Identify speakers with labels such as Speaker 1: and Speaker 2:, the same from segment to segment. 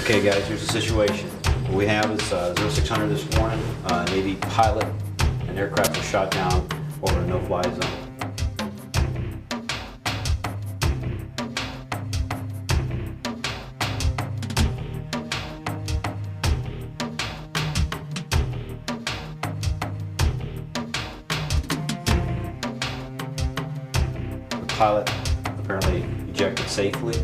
Speaker 1: Okay guys, here's the situation. What we have is 0600 this morning, Navy pilot, an aircraft was shot down over a no-fly zone. The pilot apparently ejected safely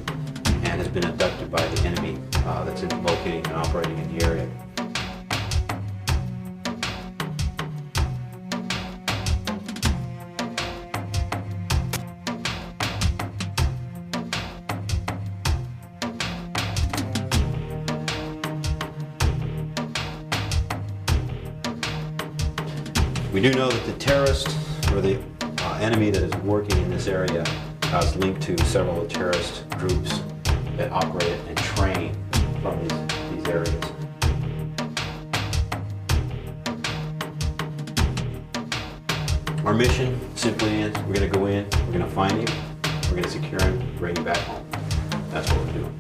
Speaker 1: and has been abducted by the enemy that's locating and operating in the area. We do know that the terrorist or the enemy that is working in this area is linked to several terrorist groups that operate and train from these areas. Our mission simply is we're going to go in, we're going to find you, we're going to secure him, bring you back home. That's what we're doing.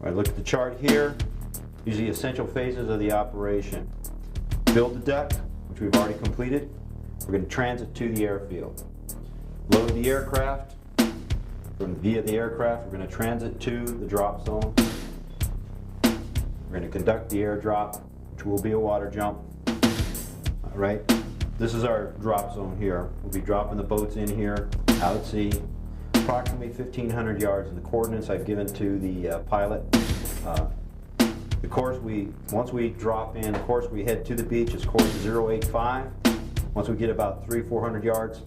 Speaker 1: All right, look at the chart here. These are the essential phases of the operation. Build the deck, which we've already completed. We're going to transit to the airfield. Load the aircraft. Via the aircraft, we're going to transit to the drop zone. We're going to conduct the airdrop, which will be a water jump. All right, this is our drop zone here. We'll be dropping the boats in here, out at sea, approximately 1,500 yards. The coordinates I've given to the pilot. The course once we drop in, the course we head to the beach is course 085. Once we get about 300-400 yards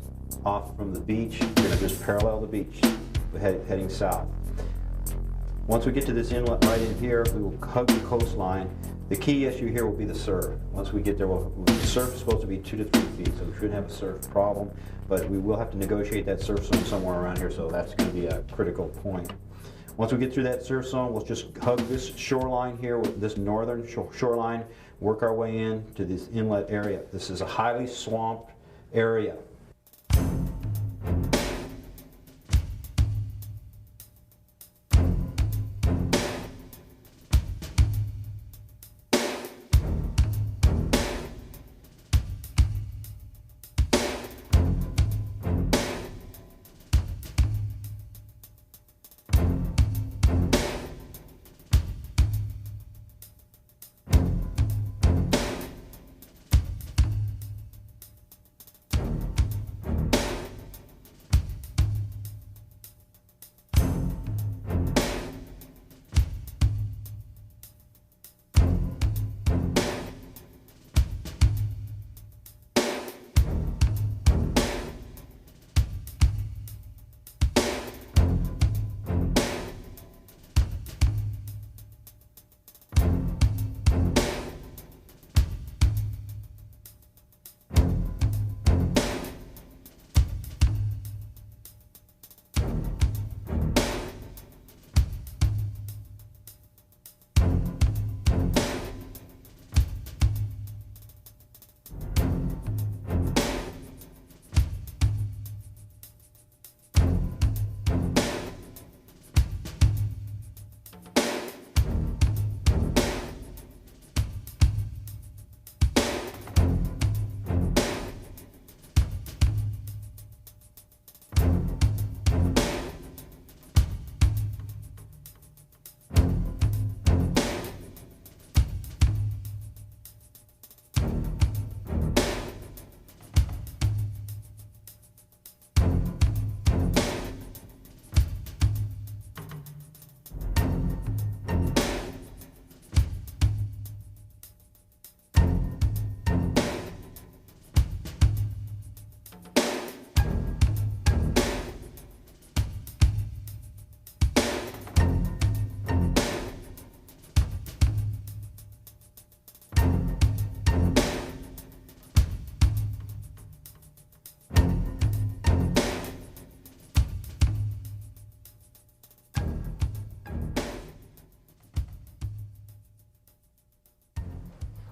Speaker 1: off from the beach, we're going to just parallel the beach. We're heading south. Once we get to this inlet right in here, we will hug the coastline. The key issue here will be the surf. Once we get there, the surf is supposed to be 2 to 3 feet, so we shouldn't have a surf problem, but we will have to negotiate that surf zone somewhere around here, so that's going to be a critical point. Once we get through that surf zone, we'll just hug this shoreline here, with this northern shoreline, work our way in to this inlet area. This is a highly swamped area.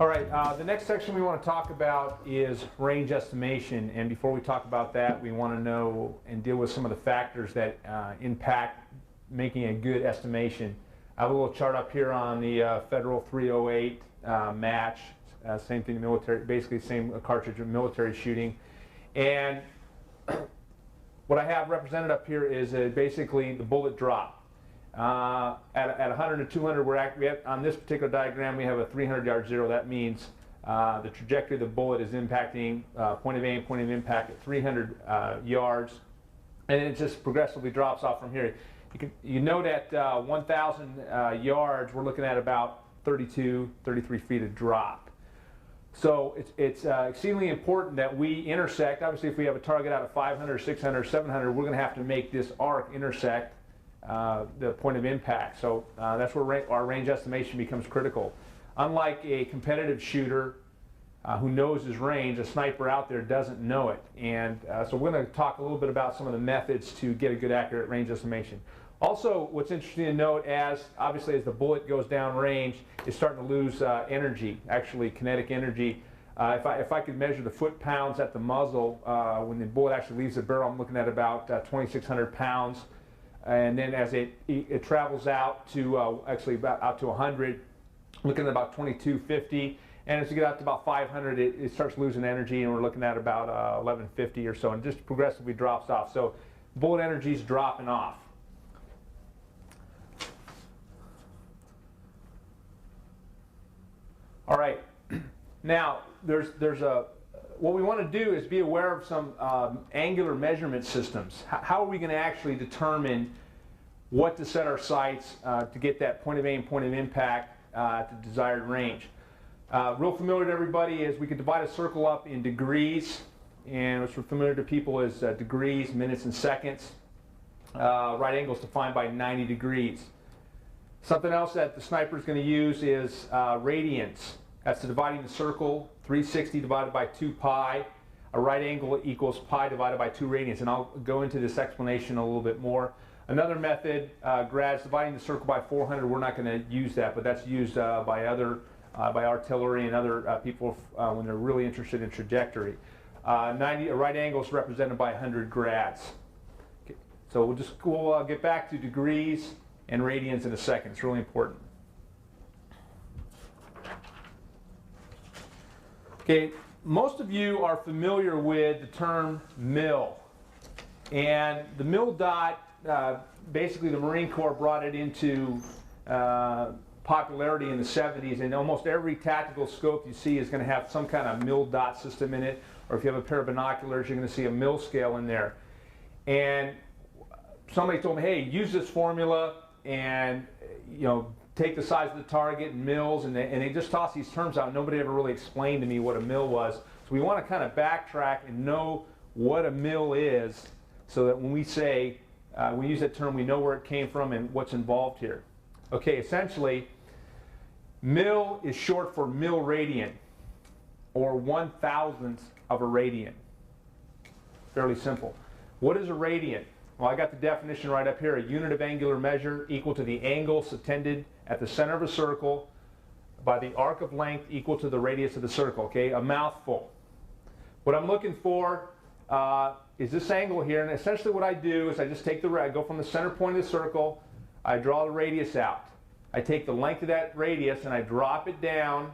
Speaker 2: All right, the next section we want to talk about is range estimation. And before we talk about that, we want to know and deal with some of the factors that impact making a good estimation. I have a little chart up here on the Federal 308 match. Same thing, military, basically same cartridge of military shooting. And what I have represented up here is basically the bullet drop. At 100 to 200, on this particular diagram, we have a 300-yard zero. That means the trajectory of the bullet is impacting point of aim, point of impact at 300 yards, and it just progressively drops off from here. You note at 1,000 yards, we're looking at about 32, 33 feet of drop. So it's exceedingly important that we intersect. Obviously, if we have a target out of 500, 600, 700, we're going to have to make this arc intersect the point of impact. So that's where our range estimation becomes critical. Unlike a competitive shooter who knows his range, a sniper out there doesn't know it. And so we're going to talk a little bit about some of the methods to get a good accurate range estimation. Also, what's interesting to note, obviously as the bullet goes down range, it's starting to lose energy, actually kinetic energy. If I could measure the foot-pounds at the muzzle, when the bullet actually leaves the barrel, I'm looking at about 2,600 pounds. And then as it travels out to actually about out to 100, looking at about 2,250. And as you get out to about 500, it starts losing energy, and we're looking at about 1,150 or so, and just progressively drops off. So bullet energy is dropping off. All right. Now what we want to do is be aware of some angular measurement systems. How are we going to actually determine what to set our sights to get that point of aim, point of impact at the desired range? Real familiar to everybody is we could divide a circle up in degrees, and what's familiar to people is degrees, minutes, and seconds. Right angle is defined by 90 degrees. Something else that the sniper is going to use is radians. That's the dividing the circle, 360 divided by 2 pi. A right angle equals pi divided by 2 radians. And I'll go into this explanation a little bit more. Another method, grads, dividing the circle by 400. We're not going to use that, but that's used by artillery and other people when they're really interested in trajectory. A right angle is represented by 100 grads. Okay. So we'll get back to degrees and radians in a second. It's really important. Okay, most of you are familiar with the term mil. And the mil dot, basically the Marine Corps brought it into popularity in the 70s, and almost every tactical scope you see is going to have some kind of mil dot system in it, or if you have a pair of binoculars, you're going to see a mil scale in there. And somebody told me, hey, use this formula and take the size of the target in mils, and they just toss these terms out. Nobody ever really explained to me what a mil was. So we want to kind of backtrack and know what a mil is, so that when we say, we use that term, we know where it came from and what's involved here. Okay, essentially, mil is short for milradian, or 1/1000th of a radian. Fairly simple. What is a radian? Well, I got the definition right up here. A unit of angular measure equal to the angle subtended at the center of a circle by the arc of length equal to the radius of the circle. Okay, a mouthful. What I'm looking for is this angle here, and essentially what I do is I just take I go from the center point of the circle, I draw the radius out. I take the length of that radius and I drop it down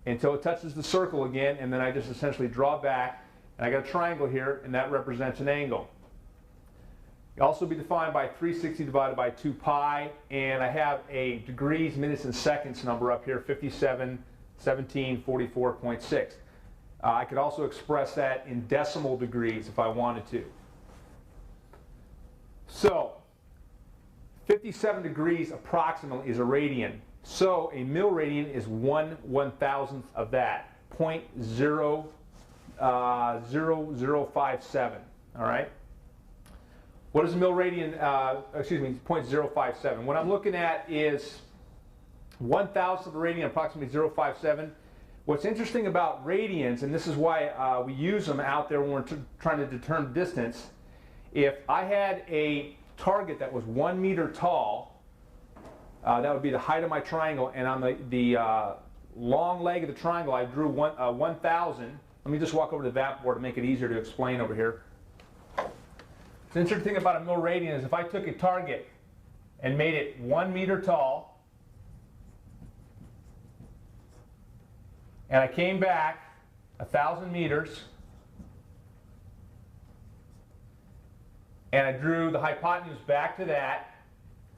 Speaker 2: until it touches the circle again, and then I just essentially draw back, and I got a triangle here, and that represents an angle. It can also be defined by 360 divided by 2 pi, and I have a degrees, minutes, and seconds number up here, 57, 17, 44.6. I could also express that in decimal degrees if I wanted to. So, 57 degrees approximately is a radian. So, a milradian is 1/1000th of that, 0.0057, all right? What is a milradian, 0.057. What I'm looking at is 1/1000th of a radian, approximately 0.057. What's interesting about radians, and this is why we use them out there when we're trying to determine distance, if I had a target that was 1 meter tall, that would be the height of my triangle, and on the long leg of the triangle, I drew 1,000. Let me just walk over to the VAT board to make it easier to explain over here. The interesting thing about a mil radian is if I took a target and made it 1 meter tall, and I came back 1,000 meters, and I drew the hypotenuse back to that,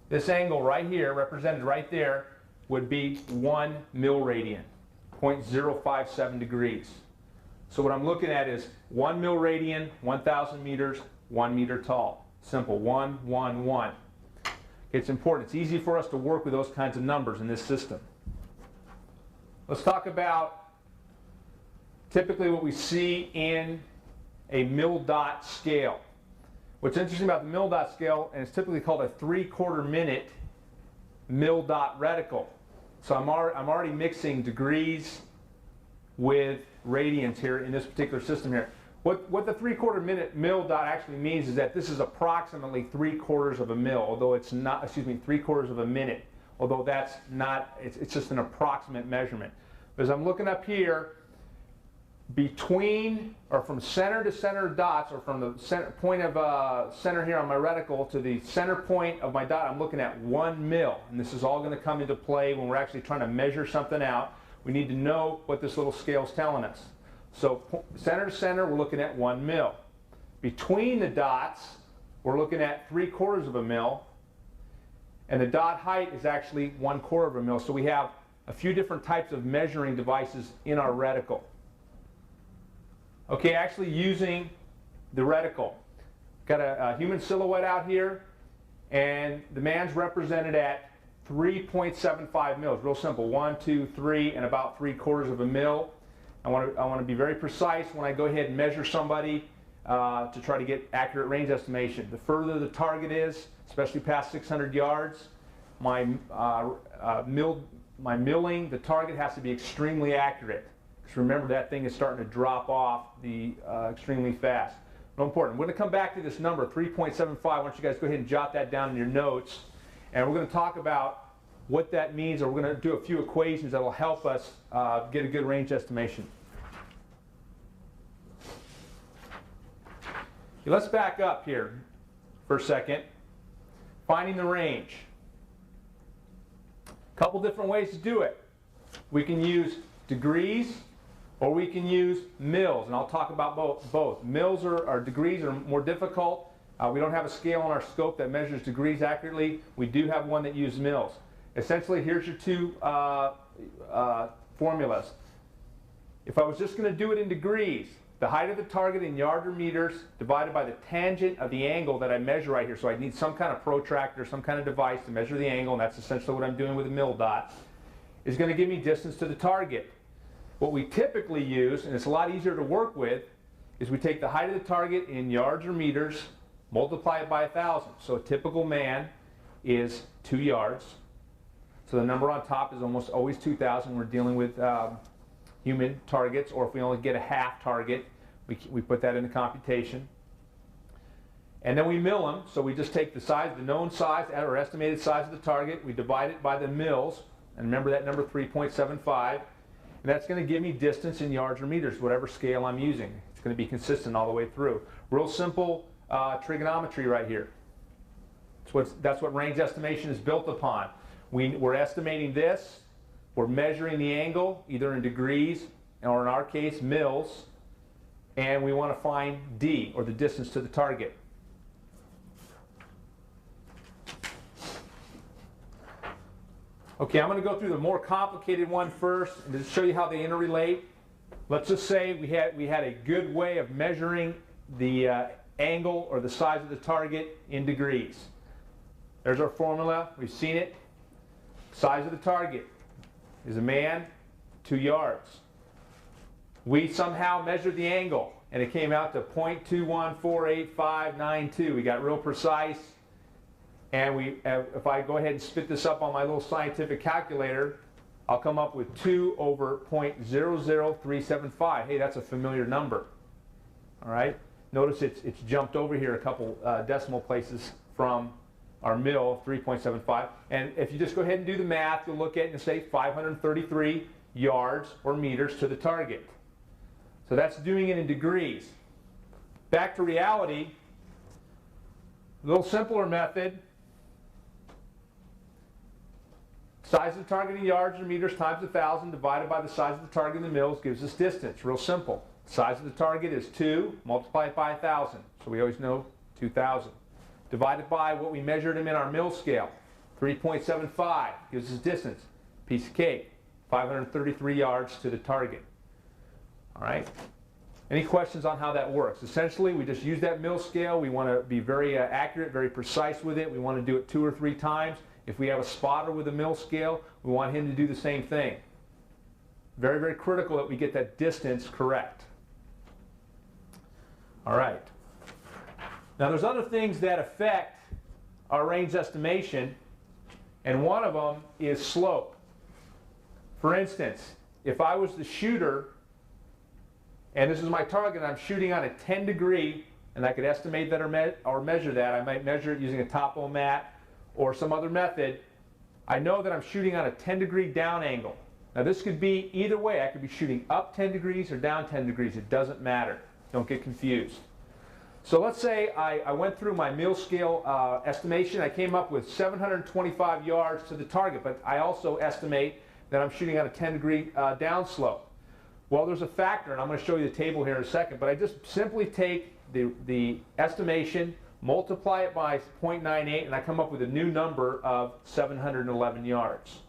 Speaker 2: this angle right here, represented right there, would be 1 mil radian, 0.057 degrees. So what I'm looking at is 1 mil radian, 1,000 meters, 1 meter tall. Simple, 1, 1, 1. It's important. It's easy for us to work with those kinds of numbers in this system. Let's talk about typically what we see in a mil dot scale. What's interesting about the mil dot scale, and it's typically called a 3/4 minute mil dot reticle. So I'm already mixing degrees with radians here in this particular system here. What the 3/4 minute mil dot actually means is that this is approximately 3/4 of a mil, although it's not, 3/4 of a minute, although that's not, it's just an approximate measurement. But as I'm looking up here, between, or from center to center dots, or from the center point of center here on my reticle to the center point of my dot, I'm looking at 1 mil. And this is all going to come into play when we're actually trying to measure something out. We need to know what this little scale is telling us. So center to center, we're looking at 1 mil. Between the dots, we're looking at 3/4 of a mil. And the dot height is actually 1/4 of a mil. So we have a few different types of measuring devices in our reticle. Okay, actually using the reticle. Got a human silhouette out here, and the man's represented at 3.75 mils. Real simple, 1, 2, 3, and about 3/4 of a mil. I want to be very precise when I go ahead and measure somebody to try to get accurate range estimation. The further the target is, especially past 600 yards, my milling, the target has to be extremely accurate. Because remember, that thing is starting to drop off extremely fast. Real important. We're going to come back to this number, 3.75. I want you guys to go ahead and jot that down in your notes. And we're going to talk about what that means, or we're going to do a few equations that will help us get a good range estimation. Okay, let's back up here for a second. Finding the range. A couple different ways to do it. We can use degrees, or we can use mils, and I'll talk about both. Mils or degrees are more difficult. We don't have a scale on our scope that measures degrees accurately. We do have one that uses mils. Essentially, here's your two formulas. If I was just going to do it in degrees, the height of the target in yards or meters divided by the tangent of the angle that I measure right here. So I need some kind of protractor, some kind of device to measure the angle, and that's essentially what I'm doing with a mil dot, is going to give me distance to the target. What we typically use, and it's a lot easier to work with, is we take the height of the target in yards or meters, multiply it by 1,000. So a typical man is 2 yards. So the number on top is almost always 2,000. We're dealing with human targets, or if we only get a half target, we put that in the computation. And then we mill them. So we just take the size, the known size, or estimated size of the target. We divide it by the mils. And remember that number, 3.75. And that's going to give me distance in yards or meters, whatever scale I'm using. It's going to be consistent all the way through. Real simple trigonometry right here. That's what range estimation is built upon. We're estimating this. We're measuring the angle, either in degrees, or in our case, mils. And we want to find D, or the distance to the target. Okay, I'm going to go through the more complicated one first, and to show you how they interrelate. Let's just say we had a good way of measuring the angle or the size of the target in degrees. There's our formula. We've seen it. Size of the target is a man, 2 yards. We somehow measured the angle, and it came out to 0.2148592. We got real precise. And if I go ahead and spit this up on my little scientific calculator, I'll come up with 2 over 0.00375. Hey, that's a familiar number. All right. Notice it's jumped over here a couple decimal places from our mil, 3.75. And if you just go ahead and do the math, you'll look at it and say 533 yards or meters to the target. So that's doing it in degrees. Back to reality, a little simpler method. Size of the target in yards or meters times 1,000 divided by the size of the target in the mils gives us distance. Real simple. Size of the target is 2 multiplied by 1,000. So we always know 2,000. Divided by what we measured him in our mil scale. 3.75 gives us distance. Piece of cake. 533 yards to the target. All right. Any questions on how that works? Essentially, we just use that mil scale. We want to be very accurate, very precise with it. We want to do it 2 or 3 times. If we have a spotter with a mil scale, we want him to do the same thing. Very, very critical that we get that distance correct. All right. Now there's other things that affect our range estimation, and one of them is slope. For instance, if I was the shooter, and this is my target, and I'm shooting on a 10 degree, and I could estimate that or measure that, I might measure it using a topo mat or some other method, I know that I'm shooting on a 10 degree down angle. Now this could be either way. I could be shooting up 10 degrees or down 10 degrees. It doesn't matter. Don't get confused. So let's say I went through my mil scale estimation. I came up with 725 yards to the target, but I also estimate that I'm shooting on a 10 degree downslope. Well, there's a factor, and I'm going to show you the table here in a second, but I just simply take the estimation, multiply it by 0.98, and I come up with a new number of 711 yards.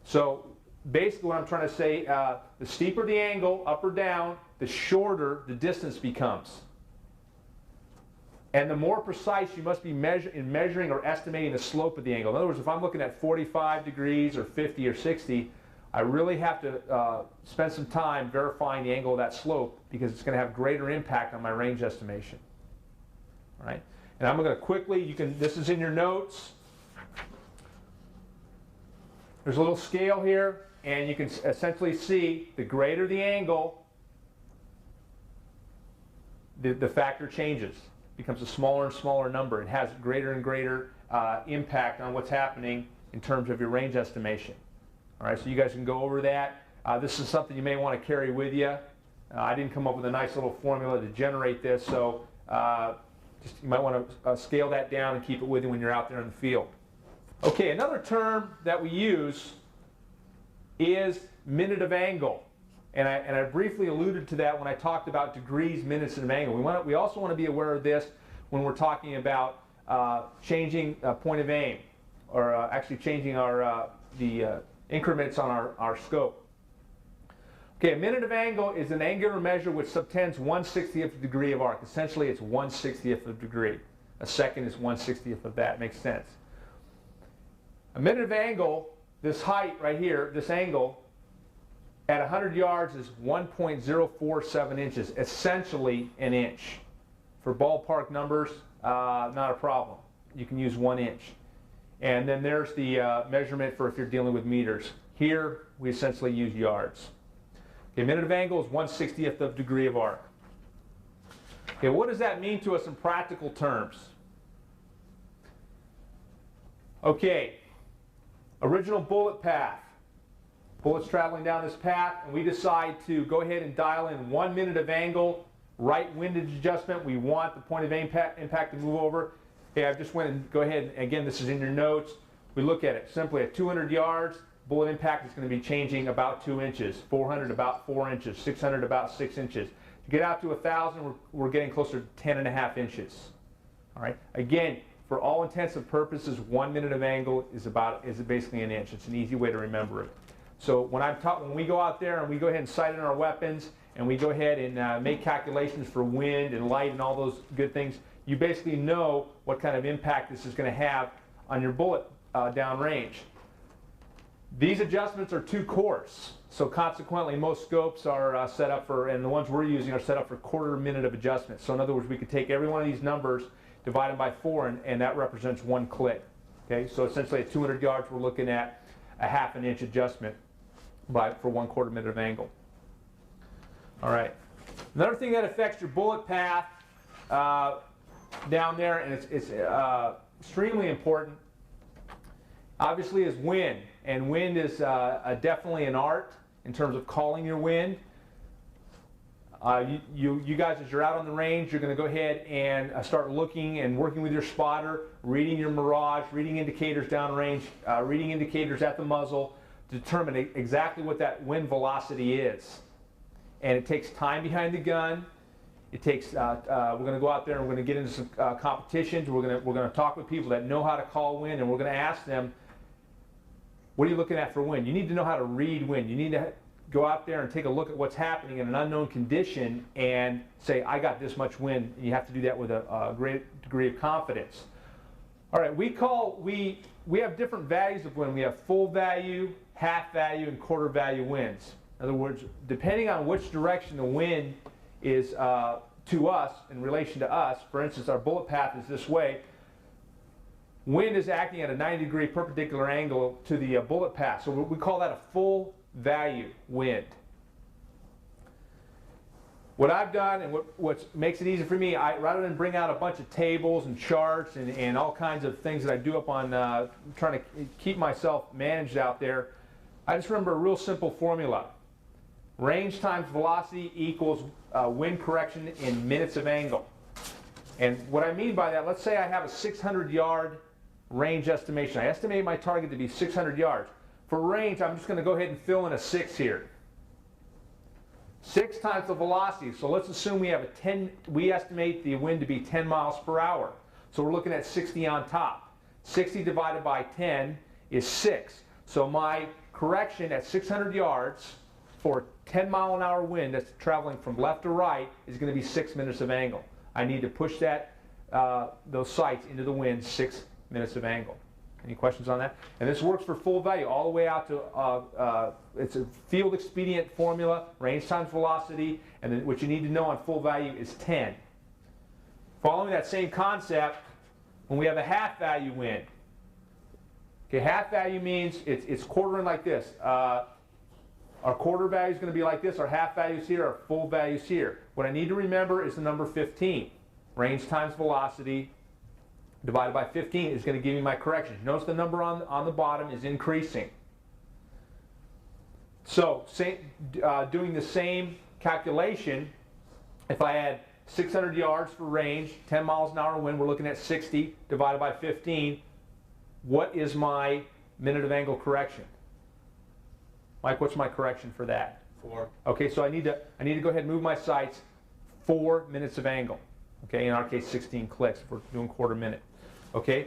Speaker 2: So basically what I'm trying to say, the steeper the angle, up or down, the shorter the distance becomes. And the more precise you must be in measuring or estimating the slope of the angle. In other words, if I'm looking at 45 degrees or 50 or 60, I really have to spend some time verifying the angle of that slope because it's going to have greater impact on my range estimation. All right? And I'm going to quickly, this is in your notes. There's a little scale here, and you can essentially see the greater the angle, the factor changes. It becomes a smaller and smaller number. It has greater and greater impact on what's happening in terms of your range estimation. All right, so you guys can go over that. This is something you may want to carry with you. I didn't come up with a nice little formula to generate this, so you might want to scale that down and keep it with you when you're out there in the field. Okay, another term that we use is minute of angle. And I briefly alluded to that when I talked about degrees, minutes, and angle. We also want to be aware of this when we're talking about changing point of aim, or actually changing the increments on our scope. Okay, a minute of angle is an angular measure which subtends 1/60th degree of arc. Essentially, it's 1/60th of a degree. A second is 1/60th of that. Makes sense. A minute of angle, this height right here, this angle, at 100 yards is 1.047 inches, essentially an inch. For ballpark numbers, not a problem. You can use 1 inch. And then there's the measurement for if you're dealing with meters. Here, we essentially use yards. Okay, minute of angle is 1/60th of degree of arc. Okay, what does that mean to us in practical terms? Okay, original bullet path. Bullet's traveling down this path, and we decide to go ahead and dial in 1 minute of angle, right windage adjustment. We want the point of impact to move over. Okay, I just went and go ahead, and again, this is in your notes. We look at it simply at 200 yards. Bullet impact is going to be changing about 2 inches, 400 about 4 inches, 600 about 6 inches. To get out to 1,000, we're getting closer to 10.5 inches. All right. Again, for all intents and purposes, 1 minute of angle is basically an inch. It's an easy way to remember it. So when we go out there and we go ahead and sight in our weapons and we go ahead and make calculations for wind and light and all those good things, you basically know what kind of impact this is going to have on your bullet downrange. These adjustments are too coarse, so consequently most scopes are set up for, and the ones we're using are set up for 1/4 minute of adjustment. So in other words, we could take every one of these numbers, divide them by 4, and that represents 1 click. Okay, so essentially at 200 yards, we're looking at a 1/2 inch adjustment for 1/4 minute of angle. All right. Another thing that affects your bullet path down there, and it's extremely important, obviously, is wind. and wind is definitely an art in terms of calling your wind. You guys, as you're out on the range, you're going to go ahead and start looking and working with your spotter, reading your mirage, reading indicators downrange, reading indicators at the muzzle, to determine exactly what that wind velocity is. And it takes time behind the gun. It takes. We're going to go out there and we're going to get into some competitions. We're going to talk with people that know how to call wind, and we're going to ask them, what are you looking at for wind? You need to know how to read wind. You need to go out there and take a look at what's happening in an unknown condition and say, I got this much wind. And you have to do that with a great degree of confidence. All right, we have different values of wind. We have full value, half value, and quarter value winds. In other words, depending on which direction the wind is to us, in relation to us, for instance, our bullet path is this way, wind is acting at a 90-degree perpendicular angle to the bullet path. So we call that a full value wind. What I've done, and what makes it easy for me, rather than bring out a bunch of tables and charts and all kinds of things that I do up on trying to keep myself managed out there, I just remember a real simple formula. Range times velocity equals wind correction in minutes of angle. And what I mean by that, let's say I have a 600-yard range estimation. I estimate my target to be 600 yards. For range, I'm just going to go ahead and fill in a 6 here. 6 times the velocity. So let's assume we have we estimate the wind to be 10 miles per hour. So we're looking at 60 on top. 60 divided by 10 is 6. So my correction at 600 yards for 10-mile-an-hour wind that's traveling from left to right is going to be 6 minutes of angle. I need to push those sights into the wind 6 minutes of angle. Any questions on that? And this works for full value all the way out to, it's a field expedient formula, range times velocity, and then what you need to know on full value is 10. Following that same concept, when we have a half value wind, okay, half value means it's quartering like this. Our quarter value is going to be like this, our half value is here, our full value is here. What I need to remember is the number 15. Range times velocity divided by 15 is going to give me my correction. Notice the number on the bottom is increasing. So doing the same calculation, if I had 600 yards for range, 10 miles an hour wind, we're looking at 60 divided by 15. What is my minute of angle correction? Mike, what's my correction for that?
Speaker 3: 4.
Speaker 2: Okay, so I need to go ahead and move my sights 4 minutes of angle. Okay, in our case 16 clicks if we're doing quarter minute. Okay,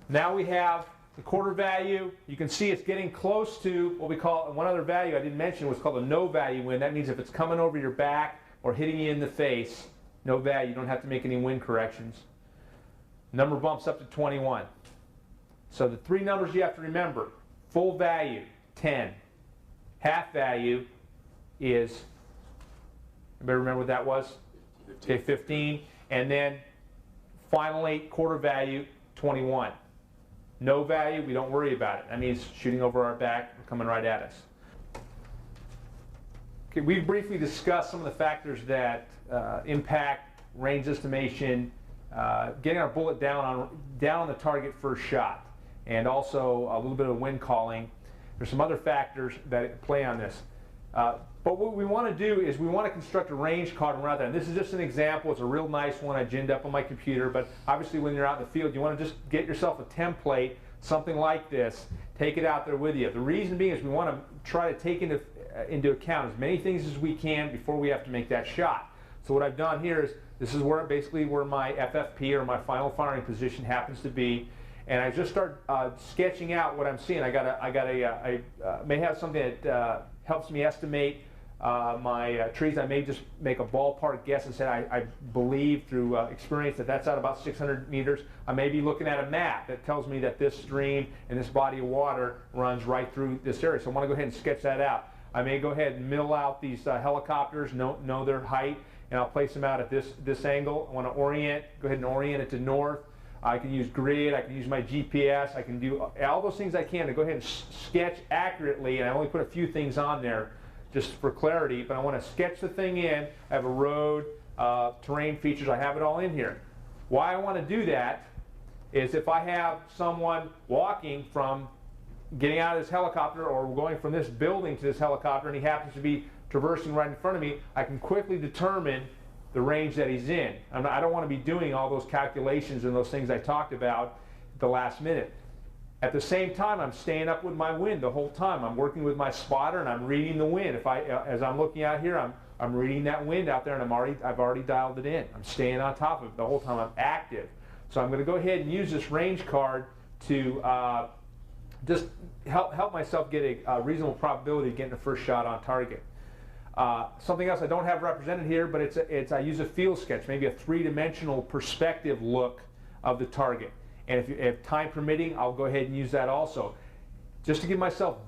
Speaker 2: now we have the quarter value. You can see it's getting close to what we call, one other value I didn't mention was called a no value wind. That means if it's coming over your back or hitting you in the face, no value, you don't have to make any wind corrections. Number bumps up to 21. So the 3 numbers you have to remember: full value 10, half value is, anybody remember what that was?
Speaker 3: 15.
Speaker 2: Okay, 15, and then finally quarter value 21. No value, we don't worry about it. That means shooting over our back, coming right at us. Okay, we've briefly discussed some of the factors that impact range estimation, getting our bullet down on the target first shot, and also a little bit of wind calling. There's some other factors that play on this. But what we want to do is we want to construct a range card and run that. And this is just an example. It's a real nice one I ginned up on my computer. But obviously when you're out in the field, you want to just get yourself a template, something like this. Take it out there with you. The reason being is we want to try to take into account as many things as we can before we have to make that shot. So what I've done here is, this is basically where my FFP or my final firing position happens to be. And I just start sketching out what I'm seeing. I may have something that helps me estimate my trees. I may just make a ballpark guess and say I believe through experience that that's at about 600 meters. I may be looking at a map that tells me that this stream and this body of water runs right through this area. So I want to go ahead and sketch that out. I may go ahead and mill out these helicopters, know their height, and I'll place them out at this angle. I want to go ahead and orient it to north. I can use grid, I can use my GPS, I can do all those things I can to go ahead and sketch accurately, and I only put a few things on there just for clarity, but I want to sketch the thing in. I have a road, terrain features, I have it all in here. Why I want to do that is if I have someone walking from getting out of this helicopter, or we're going from this building to this helicopter, and he happens to be traversing right in front of me, I can quickly determine the range that he's in. I don't want to be doing all those calculations and those things I talked about at the last minute. At the same time, I'm staying up with my wind the whole time. I'm working with my spotter and I'm reading the wind. As I'm looking out here, I'm reading that wind out there, and I've already dialed it in. I'm staying on top of it the whole time. I'm active. So I'm going to go ahead and use this range card to just help myself get a reasonable probability of getting the first shot on target. Something else I don't have represented here, but I use a field sketch, maybe a three-dimensional perspective look of the target. And if time permitting, I'll go ahead and use that also, just to give myself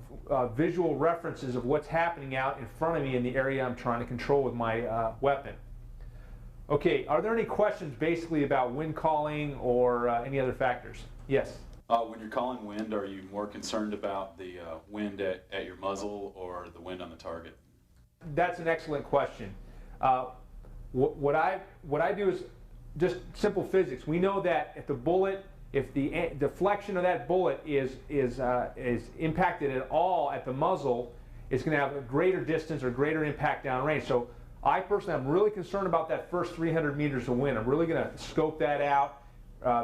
Speaker 2: visual references of what's happening out in front of me in the area I'm trying to control with my weapon. Okay, are there any questions basically about wind calling or any other factors? Yes?
Speaker 3: When you're calling wind, are you more concerned about the wind at your muzzle or the wind on the target?
Speaker 2: That's an excellent question. What I do is just simple physics. We know that if the bullet, if the deflection of that bullet is impacted at all at the muzzle, it's going to have a greater distance or greater impact downrange. So I personally am really concerned about that first 300 meters of wind. I'm really going to scope that out,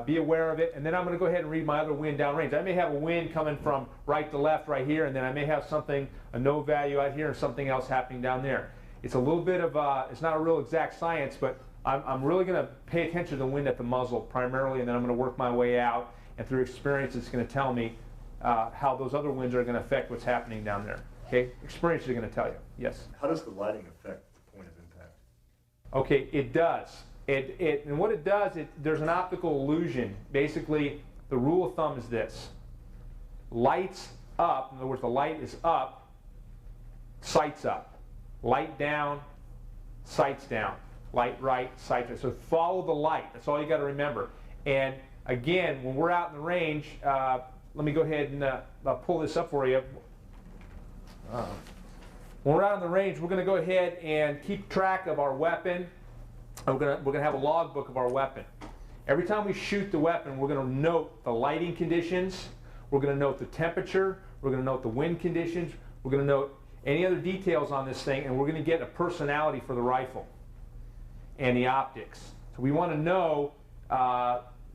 Speaker 2: be aware of it, and then I'm going to go ahead and read my other wind downrange. I may have a wind coming from right to left right here, and then I may have a no value out here and something else happening down there. It's a little bit of it's not a real exact science, but I'm really going to pay attention to the wind at the muzzle primarily, and then I'm going to work my way out, and through experience it's going to tell me how those other winds are going to affect what's happening down there. Okay, experience is going to tell you. Yes?
Speaker 4: How does the lighting affect the point of impact?
Speaker 2: Okay, it does. And what it does, there's an optical illusion. Basically, the rule of thumb is this. Lights up, in other words, the light is up, sights up. Light down, sights down. Light right, sights right. So follow the light. That's all you got to remember. And again, when we're out in the range, let me go ahead and pull this up for you. When we're out in the range, we're going to go ahead and keep track of our weapon. We're going to have a log book of our weapon. Every time we shoot the weapon, we're going to note the lighting conditions, we're going to note the temperature, we're going to note the wind conditions, we're going to note any other details on this thing, and we're going to get a personality for the rifle and the optics. So we want to know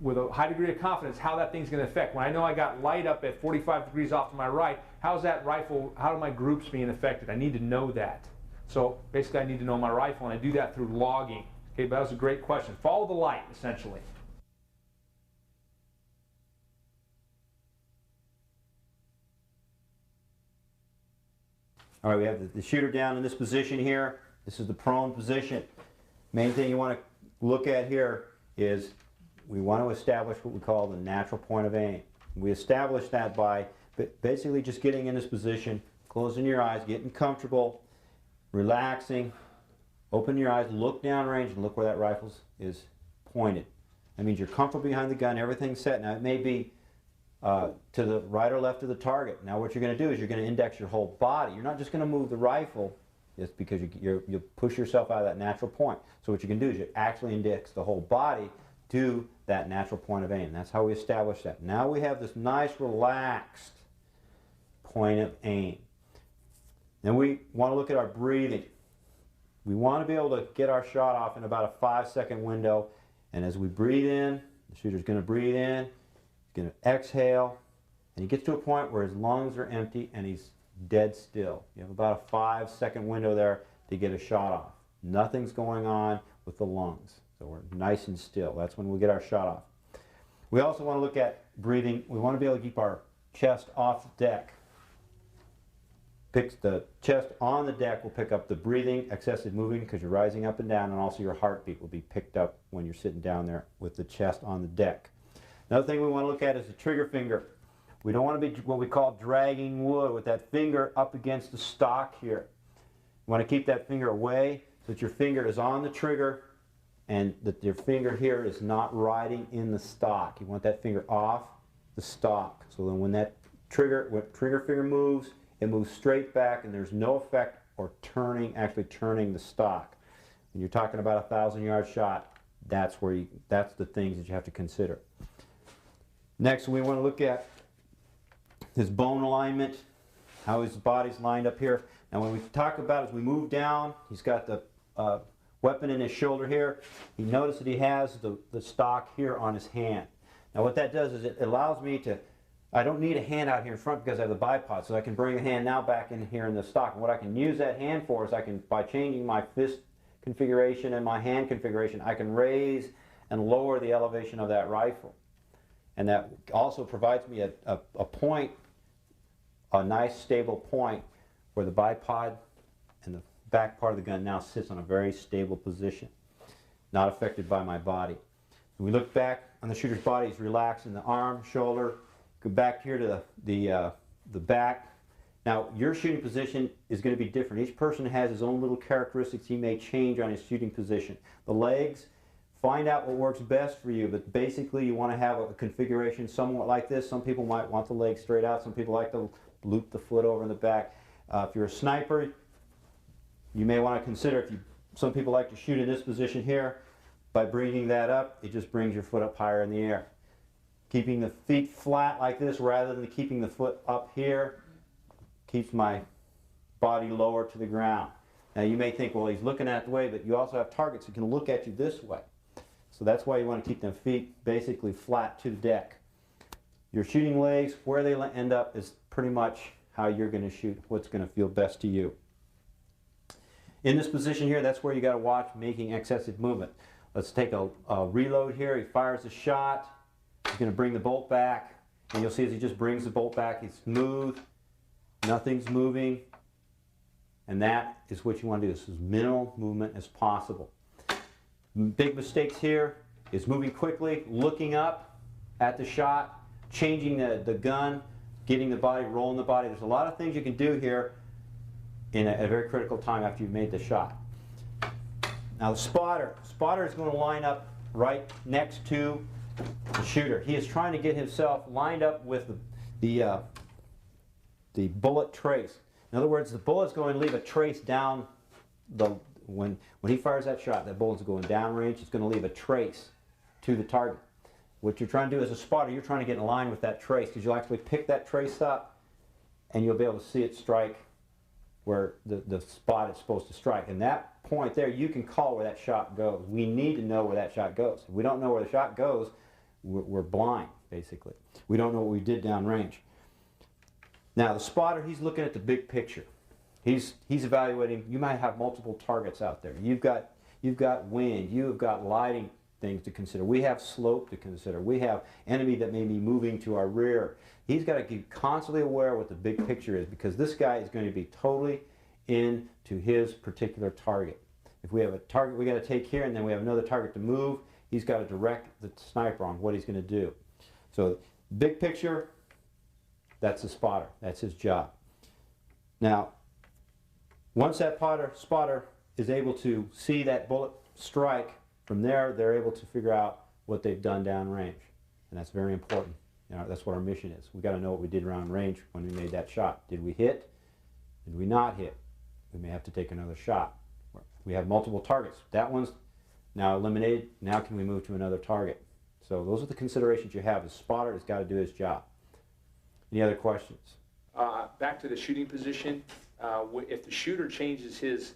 Speaker 2: with a high degree of confidence how that thing's going to affect. When I know I got light up at 45 degrees off to my right, how's that rifle, how are my groups being affected? I need to know that. So basically I need to know my rifle, and I do that through logging. Okay, but that was a great question. Follow the light, essentially.
Speaker 1: All right, we have the shooter down in this position here. This is the prone position. Main thing you want to look at here is we want to establish what we call the natural point of aim. We establish that by basically just getting in this position, closing your eyes, getting comfortable, relaxing. Open your eyes, look downrange, and look where that rifle is pointed. That means you're comfortable behind the gun, everything's set. Now it may be to the right or left of the target. Now what you're going to do is you're going to index your whole body. You're not just going to move the rifle just because you push yourself out of that natural point. So what you can do is you actually index the whole body to that natural point of aim. That's how we establish that. Now we have this nice relaxed point of aim. Then we want to look at our breathing. We want to be able to get our shot off in about a 5-second window, and as we breathe in, the shooter's going to breathe in, he's going to exhale, and he gets to a point where his lungs are empty and he's dead still. You have about a 5-second window there to get a shot off. Nothing's going on with the lungs, so we're nice and still. That's when we get our shot off. We also want to look at breathing. We want to be able to keep our chest off the deck. The chest on the deck will pick up the breathing, excessive moving, because you're rising up and down, and also your heartbeat will be picked up when you're sitting down there with the chest on the deck. Another thing we want to look at is the trigger finger. We don't want to be what we call dragging wood with that finger up against the stock here. You want to keep that finger away so that your finger is on the trigger and that your finger here is not riding in the stock. You want that finger off the stock. So then when that trigger finger moves, it moves straight back, and there's no effect or actually turning the stock. When you're talking about a 1,000-yard shot, that's the things that you have to consider. Next, we want to look at his bone alignment, how his body's lined up here. And when we talk about as we move down, he's got the weapon in his shoulder here. You notice that he has the stock here on his hand. Now what that does is it allows me to, I don't need a hand out here in front because I have the bipod, so I can bring the hand now back in here in the stock. And what I can use that hand for is I can, by changing my fist configuration and my hand configuration, I can raise and lower the elevation of that rifle. And that also provides me a point, a nice stable point where the bipod and the back part of the gun now sits on a very stable position, not affected by my body. When we look back on the shooter's body, he's relaxed in the arm, shoulder, go back here to the back. Now, your shooting position is going to be different. Each person has his own little characteristics he may change on his shooting position. The legs, find out what works best for you, but basically you want to have a configuration somewhat like this. Some people might want the legs straight out. Some people like to loop the foot over in the back. If you're a sniper, you may want to consider, some people like to shoot in this position here. By bringing that up, it just brings your foot up higher in the air. Keeping the feet flat like this rather than keeping the foot up here keeps my body lower to the ground. Now you may think, well, he's looking at the way, but you also have targets that can look at you this way. So that's why you want to keep them feet basically flat to the deck. Your shooting legs, where they end up is pretty much how you're going to shoot, what's going to feel best to you. In this position here, that's where you got to watch making excessive movement. Let's take a reload here. He fires a shot. He's going to bring the bolt back. And you'll see as he just brings the bolt back, he's smooth. Nothing's moving. And that is what you want to do. This is minimal movement as possible. Big mistakes here is moving quickly, looking up at the shot, changing the gun, getting the body, rolling the body. There's a lot of things you can do here in a very critical time after you've made the shot. Now the spotter is going to line up right next to the shooter. He is trying to get himself lined up with the bullet trace. In other words, the bullet's going to leave a trace down when he fires that shot. That bullet's going downrange. It's going to leave a trace to the target. What you're trying to do as a spotter, you're trying to get in line with that trace because you'll actually pick that trace up and you'll be able to see it strike where the spot it's supposed to strike. And that point there, you can call where that shot goes. We need to know where that shot goes. If we don't know where the shot goes, we're blind, basically. We don't know what we did downrange. Now, the spotter, he's looking at the big picture. He's evaluating. You might have multiple targets out there. You've got wind. You've got lighting things to consider. We have slope to consider. We have enemy that may be moving to our rear. He's got to be constantly aware of what the big picture is because this guy is going to be totally into his particular target. If we have a target we got to take here and then we have another target to move, he's got to direct the sniper on what he's going to do. So big picture, that's the spotter. That's his job. Now, once that spotter is able to see that bullet strike, from there they're able to figure out what they've done downrange. And that's very important. You know, that's what our mission is. We've got to know what we did around range when we made that shot. Did we hit? Did we not hit? We may have to take another shot. We have multiple targets. That one's now eliminated. Now can we move to another target? So those are the considerations you have. The spotter has got to do his job. Any other questions?
Speaker 2: Back to the shooting position. If the shooter changes his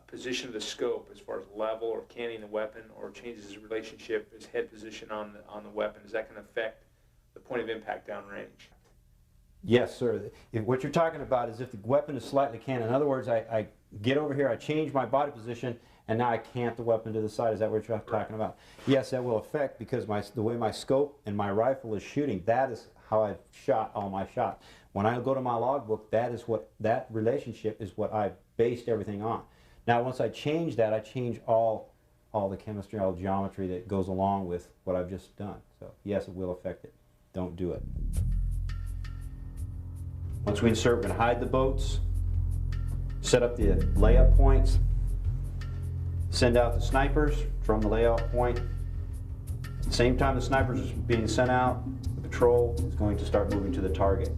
Speaker 2: position of the scope as far as level or canting the weapon, or changes his relationship, his head position on the weapon, is that going to affect the point of impact downrange?
Speaker 1: Yes, sir. What you're talking about is if the weapon is slightly canted. In other words, I get over here, I change my body position, and now I cant the weapon to the side. Is that what you're talking about? Yes, that will affect because the way my scope and my rifle is shooting, that is how I've shot all my shots. When I go to my logbook, that relationship is what I based everything on. Now, once I change that, I change all the chemistry, all the geometry that goes along with what I've just done. So yes, it will affect it. Don't do it. Once we insert, we're going to hide the boats, set up the layup points, send out the snipers from the layout point. At the same time the snipers are being sent out, the patrol is going to start moving to the target.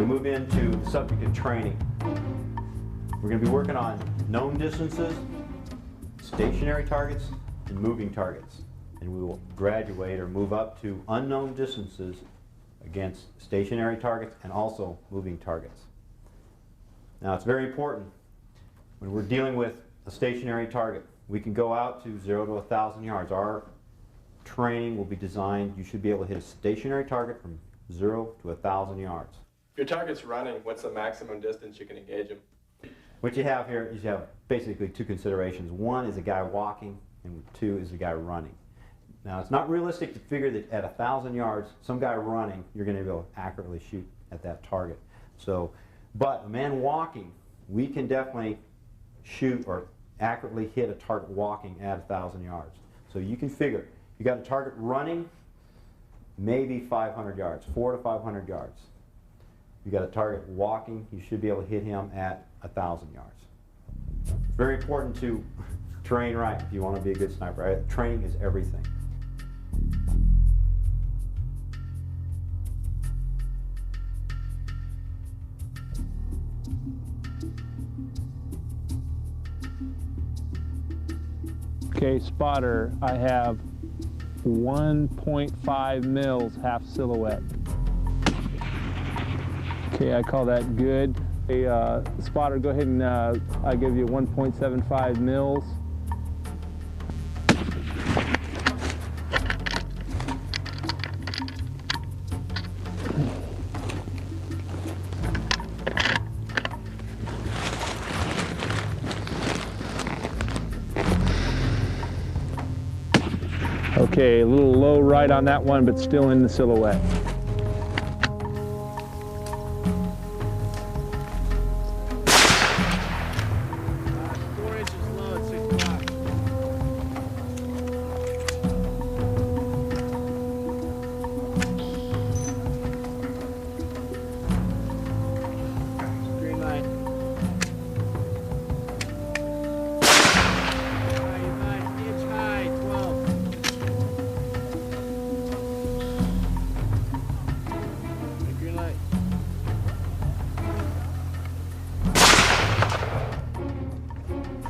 Speaker 1: we move into the subject of training. We're going to be working on known distances, stationary targets, and moving targets. And we will graduate or move up to unknown distances against stationary targets and also moving targets. Now, it's very important when we're dealing with a stationary target. We can go out to 0 to 1,000 yards. Our training will be designed, you should be able to hit a stationary target from 0 to 1,000 yards.
Speaker 5: If your target's running, what's the maximum distance you can engage him?
Speaker 1: What you have here is you have basically two considerations. One is a guy walking, and two is a guy running. Now, it's not realistic to figure that at 1,000 yards, some guy running, you're going to be able to accurately shoot at that target. So, but a man walking, we can definitely shoot or accurately hit a target walking at 1,000 yards. So you can figure, you got a target running, maybe 500 yards, 400 to 500 yards. You got a target walking, you should be able to hit him at 1,000 yards. Very important to train right if you want to be a good sniper. Right? Training is everything.
Speaker 6: Okay, spotter, I have 1.5 mils half silhouette. Okay, I call that good. Hey, spotter, go ahead and I give you 1.75 mils. Okay, a little low right on that one, but still in the silhouette.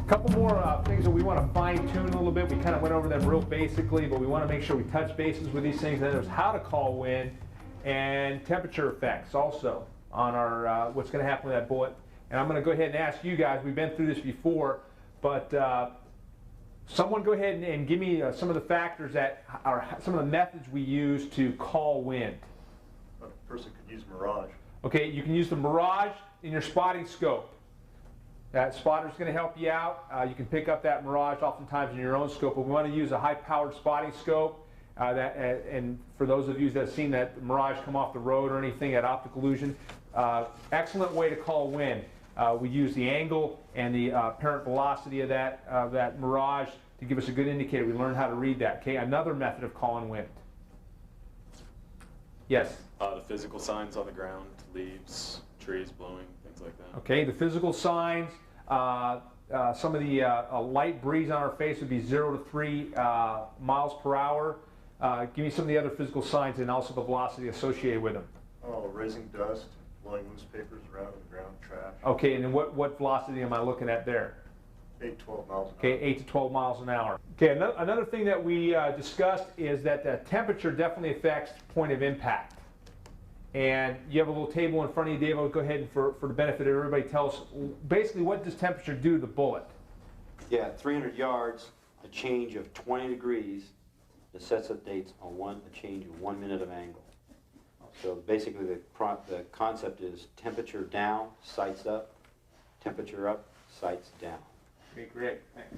Speaker 2: Couple more things that we want to fine tune a little bit. We kind of went over them real basically, but we want to make sure we touch bases with these things. Then there's how to call wind and temperature effects also on our what's going to happen with that bullet. And I'm going to go ahead and ask you guys, we've been through this before, but someone go ahead and give me some of the factors that are some of the methods we use to call wind.
Speaker 4: A person could use Mirage.
Speaker 2: Okay, you can use the Mirage in your spotting scope. That spotter's going to help you out. You can pick up that Mirage oftentimes in your own scope, but we want to use a high-powered spotting scope. And for those of you that have seen that Mirage come off the road or anything at optical illusion, excellent way to call wind. We use the angle and the apparent velocity of that Mirage to give us a good indicator. We learn how to read that. Okay, another method of calling wind. Yes?
Speaker 3: The physical signs on the ground, leaves, trees blowing, things like that.
Speaker 2: Okay, the physical signs. Some of the light breeze on our face would be 0 to 3 miles per hour. Give me some of the other physical signs and also the velocity associated with them.
Speaker 4: Oh, raising dust, blowing loose papers around on the ground, trash.
Speaker 2: Okay, and then what velocity am I looking at there?
Speaker 4: 8 to 12 miles an hour.
Speaker 2: Okay, 8 to 12 miles an hour. Okay, another thing that we discussed is that the temperature definitely affects point of impact. And you have a little table in front of you, Dave. I'll go ahead and for the benefit of everybody, tell us basically what does temperature do to the bullet?
Speaker 1: Yeah, 300 yards, a change of 20 degrees necessitates a change of 1 minute of angle. So basically the concept is temperature down, sights up, temperature up, sights down.
Speaker 2: Okay, great, thanks.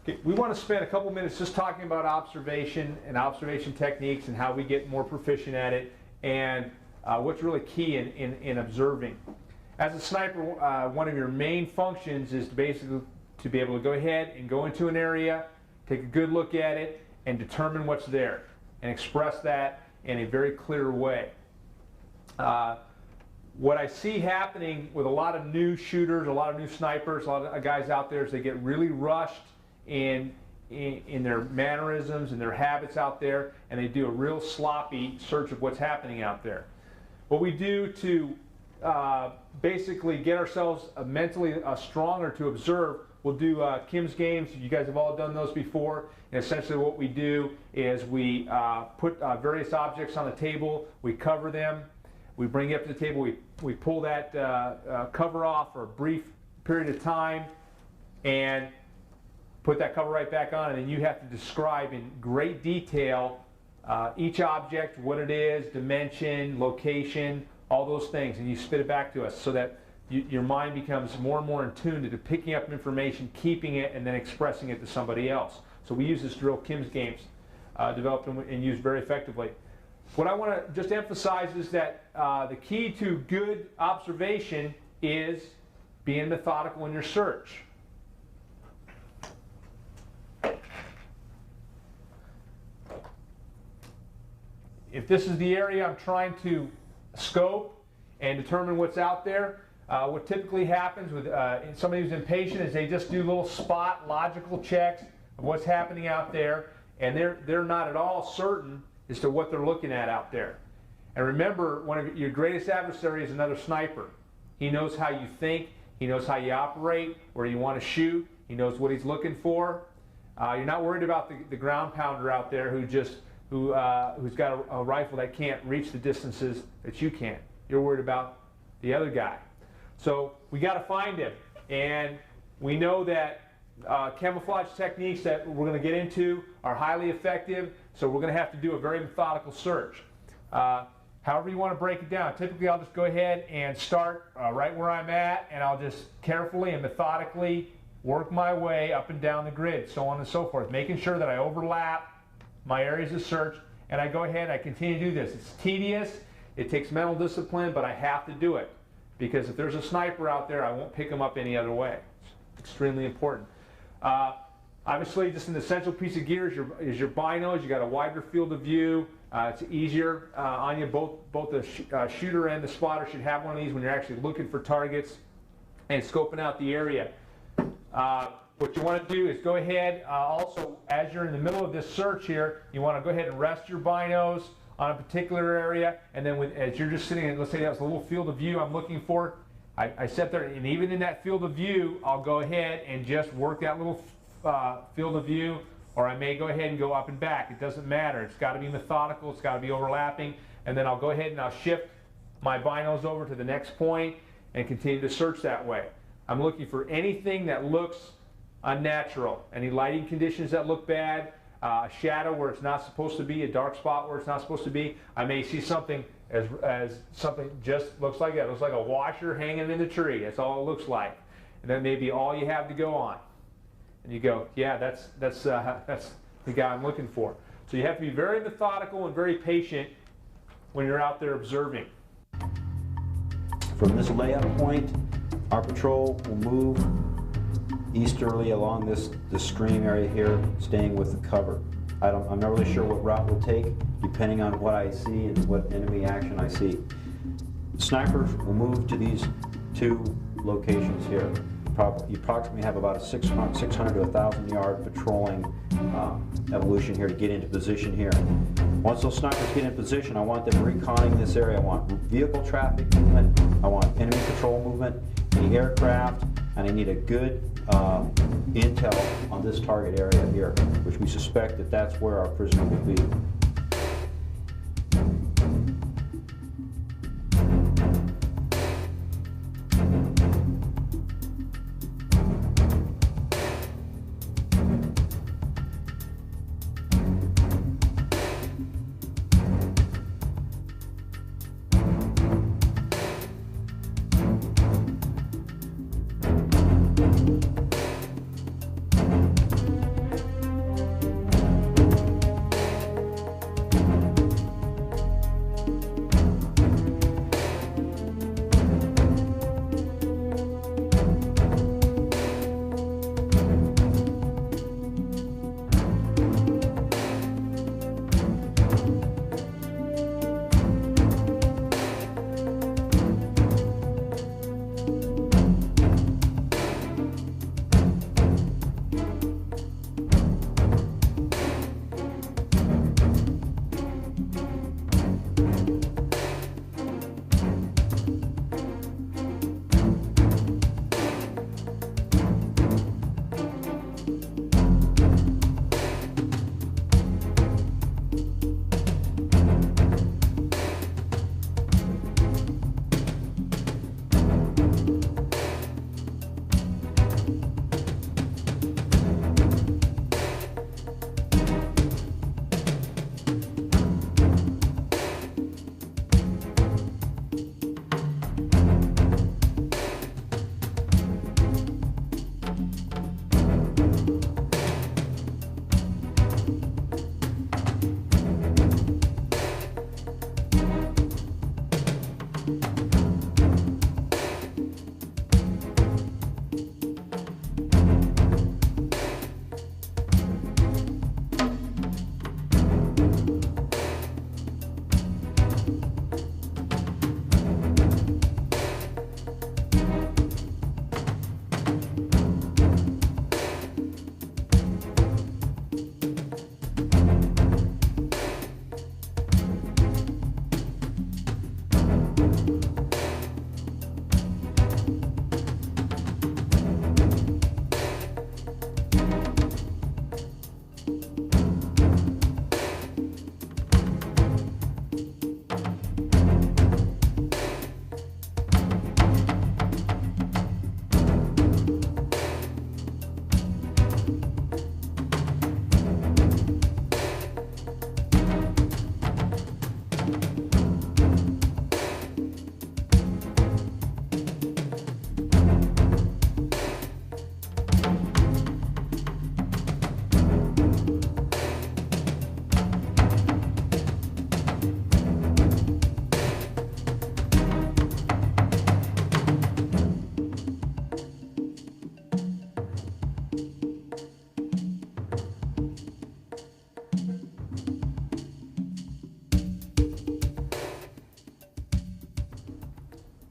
Speaker 2: Okay, we want to spend a couple minutes just talking about observation and observation techniques and how we get more proficient at it and what's really key in observing. As a sniper, one of your main functions is basically to be able to go ahead and go into an area, take a good look at it, and determine what's there and express that in a very clear way. What I see happening with a lot of new shooters, a lot of new snipers, a lot of guys out there is they get really rushed in in their mannerisms and their habits out there, and they do a real sloppy search of what's happening out there. What we do to basically get ourselves mentally stronger to observe, we'll do Kim's games. You guys have all done those before. And essentially what we do is we put various objects on the table, we cover them, we bring it up to the table, we pull that cover off for a brief period of time, and put that cover right back on, and then you have to describe in great detail each object, what it is, dimension, location, all those things, and you spit it back to us so that your mind becomes more and more in tune to picking up information, keeping it, and then expressing it to somebody else. So we use this drill, Kim's Games, developed and used very effectively. What I want to just emphasize is that the key to good observation is being methodical in your search. If this is the area I'm trying to scope and determine what's out there, what typically happens with somebody who's impatient is they just do little spot logical checks of what's happening out there, and they're not at all certain as to what they're looking at out there. And remember, one of your greatest adversaries is another sniper. He knows how you think, he knows how you operate, where you want to shoot, he knows what he's looking for. You're not worried about the ground pounder out there who's got a rifle that can't reach the distances that you can. You're worried about the other guy. So we got to find him, and we know that camouflage techniques that we're going to get into are highly effective, so we're going to have to do a very methodical search. However you want to break it down. Typically I'll just go ahead and start right where I'm at, and I'll just carefully and methodically work my way up and down the grid, so on and so forth, making sure that I overlap my areas of search, and I go ahead and I continue to do this. It's tedious, it takes mental discipline, but I have to do it, because if there's a sniper out there, I won't pick him up any other way. It's extremely important. Obviously, just an essential piece of gear is your binos. You got a wider field of view. It's easier on you. Both the shooter and the spotter should have one of these when you're actually looking for targets and scoping out the area. What you want to do is go ahead, also, as you're in the middle of this search here, you want to go ahead and rest your binos on a particular area, and then as you're just sitting in, let's say that's a little field of view I'm looking for, I sit there, and even in that field of view, I'll go ahead and just work that little field of view, or I may go ahead and go up and back. It doesn't matter. It's got to be methodical. It's got to be overlapping, and then I'll go ahead and I'll shift my binos over to the next point and continue to search that way. I'm looking for anything that looks unnatural, any lighting conditions that look bad, a shadow where it's not supposed to be, a dark spot where it's not supposed to be. I may see something as something just looks like that. It looks like a washer hanging in the tree. That's all it looks like. And that may be all you have to go on. And you go, yeah, that's the guy I'm looking for. So you have to be very methodical and very patient when you're out there observing.
Speaker 1: From this layout point, our patrol will move easterly along this stream area here, staying with the cover. I'm not really sure what route we'll take, depending on what I see and what enemy action I see. Snipers will move to these two locations here. You approximately have about a 600 to 1,000 yard patrolling evolution here to get into position here. Once those snipers get in position, I want them reconning this area. I want vehicle traffic movement, I want enemy patrol movement, the aircraft, and I need a good intel on this target area here, which we suspect that that's where our prisoner will be.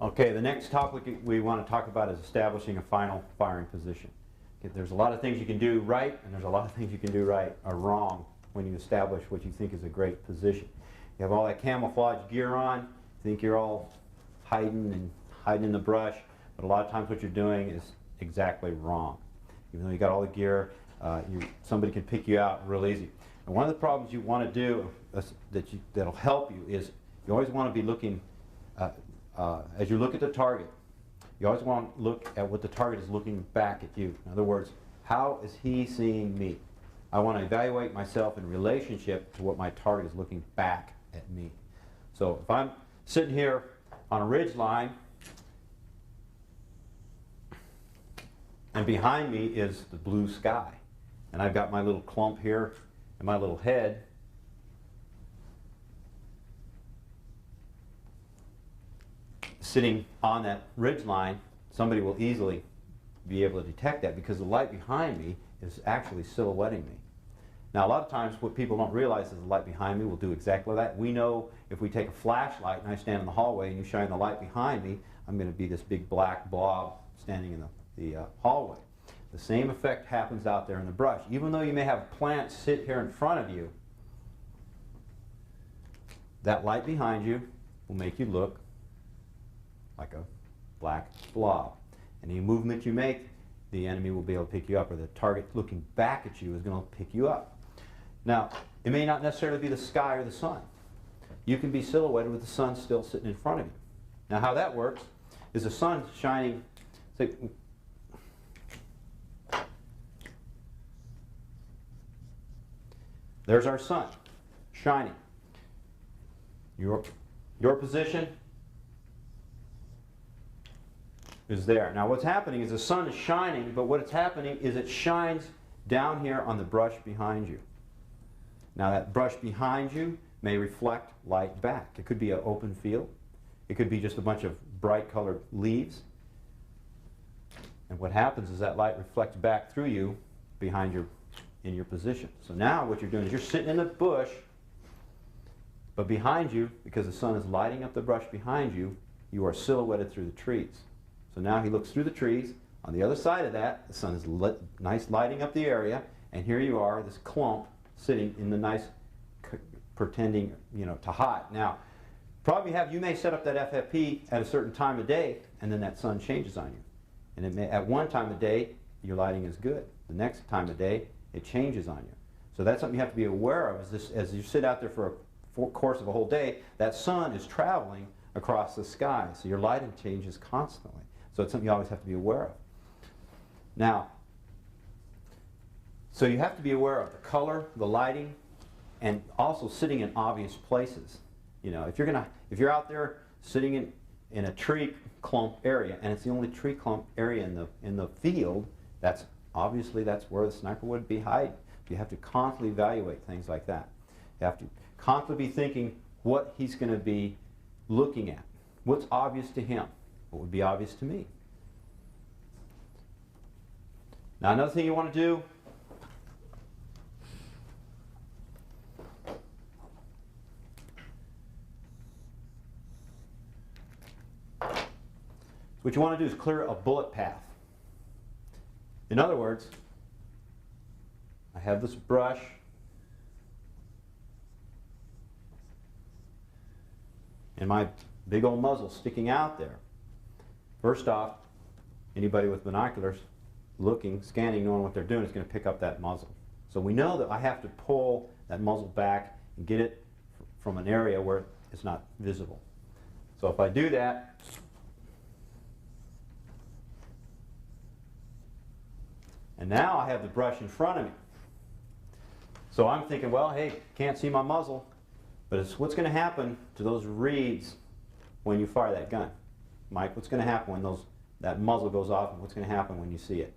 Speaker 1: Okay, the next topic we want to talk about is establishing a final firing position. Okay, there's a lot of things you can do right, and there's a lot of things you can do right or wrong when you establish what you think is a great position. You have all that camouflage gear on, you think you're all hiding in the brush, but a lot of times what you're doing is exactly wrong. Even though you got all the gear, somebody can pick you out real easy. And one of the problems you want to do that'll help you is you always want to be looking, as you look at the target, you always want to look at what the target is looking back at you. In other words, how is he seeing me? I want to evaluate myself in relationship to what my target is looking back at me. So if I'm sitting here on a ridge line, and behind me is the blue sky, and I've got my little clump here and my little head, sitting on that ridge line, somebody will easily be able to detect that because the light behind me is actually silhouetting me. Now, a lot of times what people don't realize is the light behind me will do exactly that. We know if we take a flashlight and I stand in the hallway and you shine the light behind me, I'm going to be this big black blob standing in the hallway. The same effect happens out there in the brush. Even though you may have plants sit here in front of you, that light behind you will make you look like a black blob. Any movement you make, the enemy will be able to pick you up, or the target looking back at you is going to pick you up. Now, it may not necessarily be the sky or the sun. You can be silhouetted with the sun still sitting in front of you. Now, how that works is the sun shining, say, there's our sun shining. Your position is there. Now what's happening is the sun is shining, but what's happening is it shines down here on the brush behind you. Now that brush behind you may reflect light back. It could be an open field. It could be just a bunch of bright colored leaves. And what happens is that light reflects back through you in your position. So now what you're doing is you're sitting in the bush, but behind you, because the sun is lighting up the brush behind you, you are silhouetted through the trees. So now he looks through the trees. On the other side of that, the sun is nice lighting up the area, and here you are, this clump, sitting in the nice, pretending, to hide. Now, you may set up that FFP at a certain time of day, and then that sun changes on you. And at one time of day, your lighting is good. The next time of day, it changes on you. So that's something you have to be aware of. As you sit out there for a course of a whole day, that sun is traveling across the sky, so your lighting changes constantly. So it's something you always have to be aware of. Now, so you have to be aware of the color, the lighting, and also sitting in obvious places. If you're out there sitting in a tree clump area, and it's the only tree clump area in the field, that's where the sniper would be hiding. You have to constantly evaluate things like that. You have to constantly be thinking what he's going to be looking at. What's obvious to him? What would be obvious to me? Now another thing you want to do, what you want to do is clear a bullet path. In other words, I have this brush, and my big old muzzle sticking out there. First off, anybody with binoculars looking, scanning, knowing what they're doing is going to pick up that muzzle. So we know that I have to pull that muzzle back and get it from an area where it's not visible. So if I do that, and now I have the brush in front of me. So I'm thinking, well, hey, can't see my muzzle, but it's what's going to happen to those reeds when you fire that gun? Mike, what's going to happen when that muzzle goes off, and what's going to happen when you see it?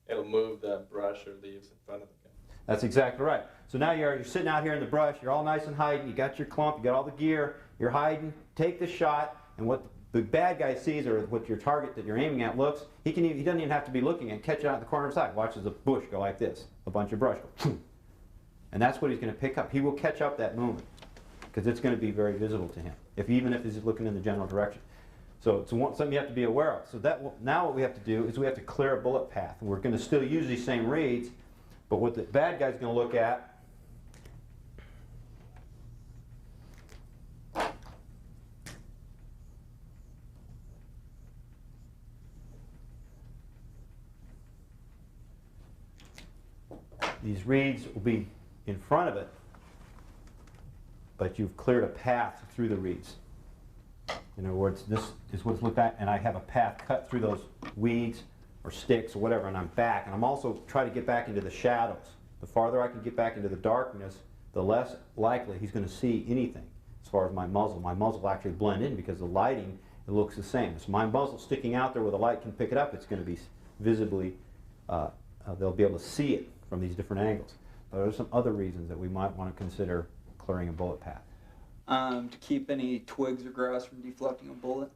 Speaker 5: It'll move the brush or leaves in front of the gun.
Speaker 1: That's exactly right. So now you're sitting out here in the brush, you're all nice and hiding, you got your clump, you got all the gear, you're hiding, take the shot, and what the bad guy sees, or what your target that you're aiming at looks, he doesn't even have to be looking, and catch it out in the corner of his eye. Watches the bush go like this, a bunch of brush go, and that's what he's going to pick up. He will catch up that movement, because it's going to be very visible to him, even if he's looking in the general direction. So it's something you have to be aware of. So now what we have to do is we have to clear a bullet path. And we're going to still use these same reeds, but what the bad guy's going to look at these reeds will be in front of it, but you've cleared a path through the reeds. In other words, this is what's looked at, and I have a path cut through those weeds or sticks or whatever, and I'm back. And I'm also trying to get back into the shadows. The farther I can get back into the darkness, the less likely he's going to see anything as far as my muzzle. My muzzle will actually blend in because the lighting, it looks the same. So my muzzle sticking out there where the light can pick it up, it's going to be visibly, they'll be able to see it from these different angles. But there are some other reasons that we might want to consider clearing a bullet path.
Speaker 7: To keep any twigs or grass from deflecting a bullet?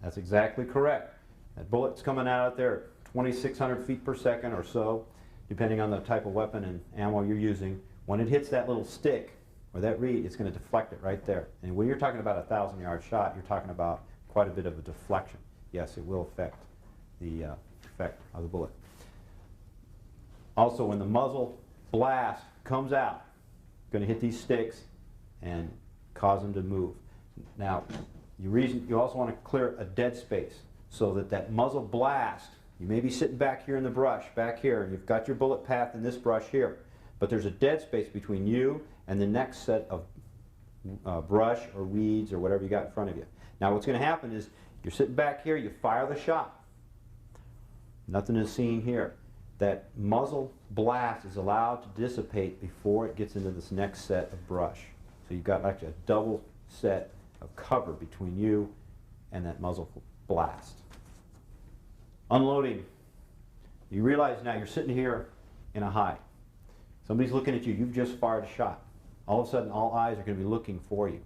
Speaker 1: That's exactly correct. That bullet's coming out there at 2,600 feet per second or so, depending on the type of weapon and ammo you're using. When it hits that little stick or that reed, it's going to deflect it right there. And when you're talking about a 1,000-yard shot, you're talking about quite a bit of a deflection. Yes, it will affect the effect of the bullet. Also, when the muzzle blast comes out, it's going to hit these sticks and cause them to move. Now, you also want to clear a dead space so that that muzzle blast, you may be sitting back here in the brush, back here, and you've got your bullet path in this brush here, but there's a dead space between you and the next set of brush or weeds or whatever you got in front of you. Now, what's going to happen is you're sitting back here, you fire the shot. Nothing is seen here. That muzzle blast is allowed to dissipate before it gets into this next set of brush. So you've got actually a double set of cover between you and that muzzle blast. Unloading. You realize now you're sitting here in a hide. Somebody's looking at you. You've just fired a shot. All of a sudden, all eyes are going to be looking for you.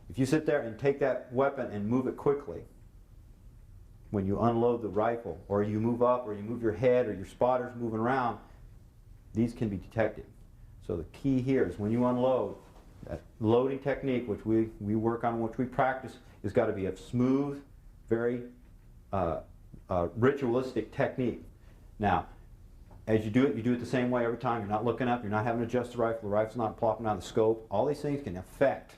Speaker 1: If you sit there and take that weapon and move it quickly, when you unload the rifle, or you move up, or you move your head, or your spotter's moving around, these can be detected. So the key here is when you unload, that loading technique, which we work on, which we practice, has got to be a smooth, very ritualistic technique. Now, as you do it the same way every time. You're not looking up, you're not having to adjust the rifle's not plopping out of the scope. All these things can affect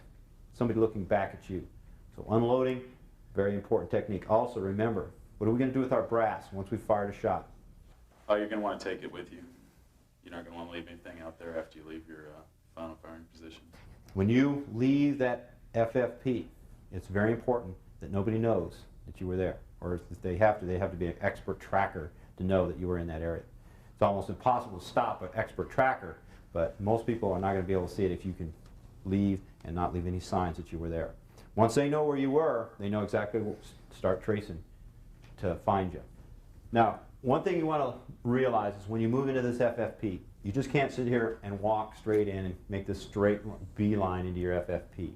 Speaker 1: somebody looking back at you. So unloading, very important technique. Also remember, what are we going to do with our brass once we've fired a shot?
Speaker 3: Oh, you're going to want to take it with you. You're not going to want to leave anything out there after you leave your final firing position.
Speaker 1: When you leave that FFP, it's very important that nobody knows that you were there. Or if they have to be an expert tracker to know that you were in that area. It's almost impossible to stop an expert tracker, but most people are not going to be able to see it if you can leave and not leave any signs that you were there. Once they know where you were, they know exactly what to start tracing to find you. Now, one thing you want to realize is when you move into this FFP, you just can't sit here and walk straight in and make this straight beeline into your FFP.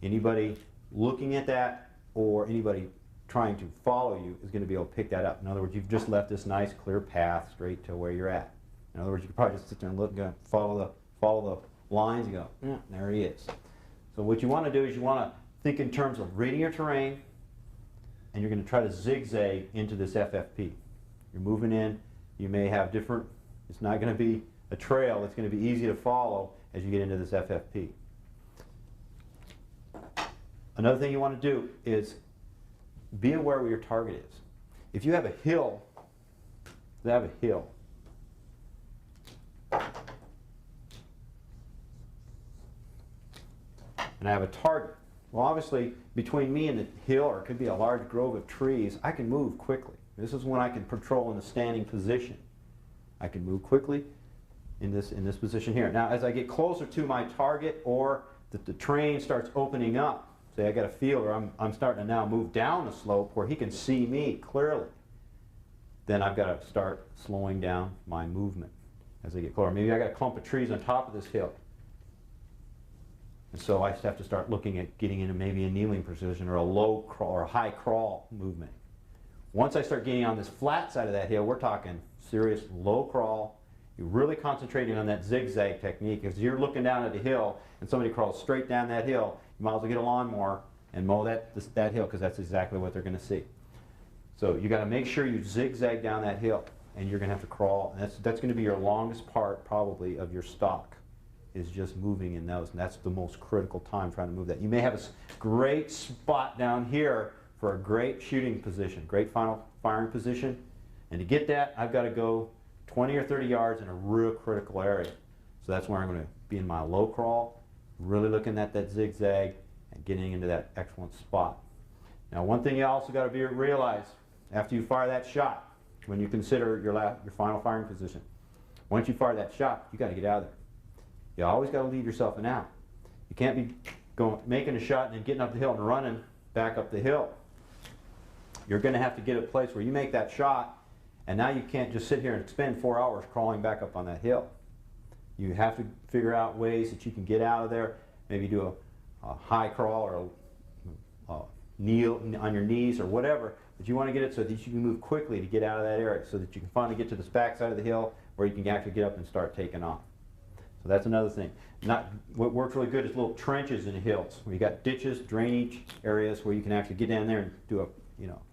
Speaker 1: Anybody looking at that or anybody trying to follow you is going to be able to pick that up. In other words, you've just left this nice clear path straight to where you're at. In other words, you could probably just sit there and look and follow the lines and go, yeah, there he is. So what you want to do is you want to think in terms of reading your terrain, and you're going to try to zigzag into this FFP. You're moving in, you may have different, it's not going to be a trail, it's going to be easy to follow as you get into this FFP. Another thing you want to do is be aware where your target is. If you have a hill, and I have a target. Well, obviously, between me and the hill, or it could be a large grove of trees, I can move quickly. This is when I can patrol in a standing position. I can move quickly in this position here. Now, as I get closer to my target, or that the terrain starts opening up, say I got a field, or I'm starting to now move down the slope where he can see me clearly, then I've got to start slowing down my movement as I get closer. Maybe I got a clump of trees on top of this hill. And so I just have to start looking at getting into maybe a kneeling position or a low crawl or a high crawl movement. Once I start getting on this flat side of that hill, we're talking serious low crawl. You're really concentrating on that zigzag technique. If you're looking down at the hill and somebody crawls straight down that hill, you might as well get a lawnmower and mow that hill, because that's exactly what they're going to see. So you got to make sure you zigzag down that hill, and you're going to have to crawl. And that's going to be your longest part probably of your stalk, is just moving in those, and that's the most critical time trying to move that. You may have a great spot down here for a great shooting position, great final firing position, and to get that, I've got to go 20 or 30 yards in a real critical area. So that's where I'm going to be in my low crawl, really looking at that zigzag and getting into that excellent spot. Now, one thing you also got to realize after you fire that shot, when you consider your final firing position, once you fire that shot, you got to get out of there. You always got to leave yourself an out. You can't be making a shot and then getting up the hill and running back up the hill. You're going to have to get a place where you make that shot, and now you can't just sit here and spend 4 hours crawling back up on that hill. You have to figure out ways that you can get out of there. Maybe do a high crawl or a kneel on your knees or whatever. But you want to get it so that you can move quickly to get out of that area, so that you can finally get to this back side of the hill where you can actually get up and start taking off. So that's another thing. What works really good is little trenches in the hills, where you got ditches, drainage areas where you can actually get down there and do a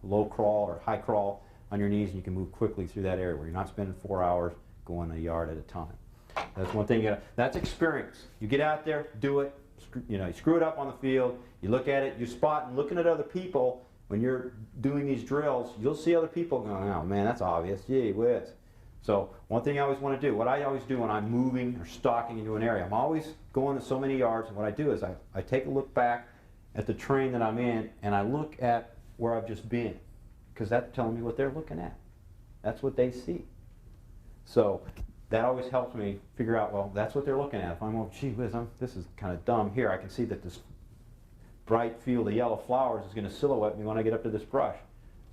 Speaker 1: low crawl or high crawl on your knees, and you can move quickly through that area where you're not spending 4 hours going a yard at a time. That's one thing. That's experience. You get out there, do it. You screw it up on the field. You look at it. You spot and looking at other people. When you're doing these drills, you'll see other people going, "Oh man, that's obvious. Gee whiz." So one thing I always want to do, what I always do when I'm moving or stalking into an area, I'm always going to so many yards, and what I do is I take a look back at the terrain that I'm in, and I look at where I've just been, because that's telling me what they're looking at. That's what they see. So that always helps me figure out, well, that's what they're looking at. If I'm going, gee whiz, this is kind of dumb here. I can see that this bright field of yellow flowers is going to silhouette me when I get up to this brush.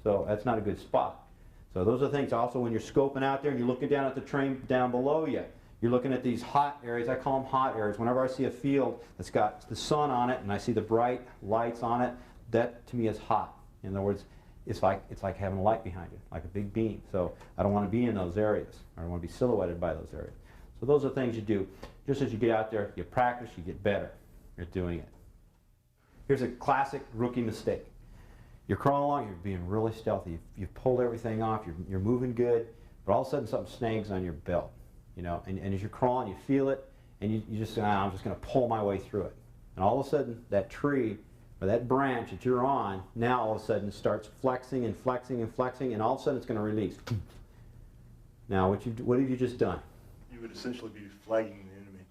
Speaker 1: So that's not a good spot. So those are things also when you're scoping out there and you're looking down at the terrain down below you. You're looking at these hot areas. I call them hot areas. Whenever I see a field that's got the sun on it and I see the bright lights on it, that to me is hot. In other words, it's like having a light behind you, like a big beam. So I don't want to be in those areas. I don't want to be silhouetted by those areas. So those are things you do. Just as you get out there, you practice, you get better at doing it. Here's a classic rookie mistake. You're crawling along, you're being really stealthy. You've pulled everything off, you're moving good, but all of a sudden something snags on your belt. And as you're crawling, you feel it, and you just say, I'm just going to pull my way through it. And all of a sudden, that tree or that branch that you're on, now all of a sudden starts flexing and flexing and flexing, and all of a sudden it's going to release. Now, what have you just done?
Speaker 4: You would essentially be flagging the enemy.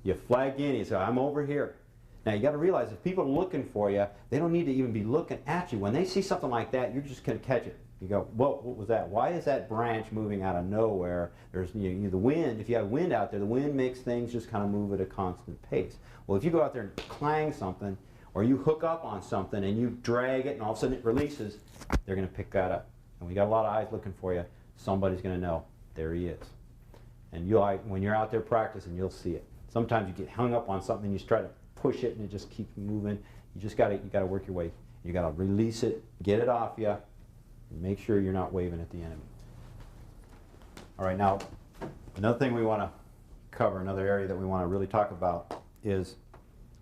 Speaker 1: You flag in, you say, I'm over here. Now you got to realize if people are looking for you, they don't need to even be looking at you. When they see something like that, you're just going to catch it. You go, whoa, what was that? Why is that branch moving out of nowhere? There's the wind. If you have wind out there, the wind makes things just kind of move at a constant pace. Well, if you go out there and clang something, or you hook up on something and you drag it and all of a sudden it releases, they're going to pick that up. And we got a lot of eyes looking for you. Somebody's going to know, there he is. And when you're out there practicing, you'll see it. Sometimes you get hung up on something and you try to push it and it just keeps moving. You just got to work your way. You got to release it, get it off you, and make sure you're not waving at the enemy. All right, now another thing we want to cover, another area that we want to really talk about is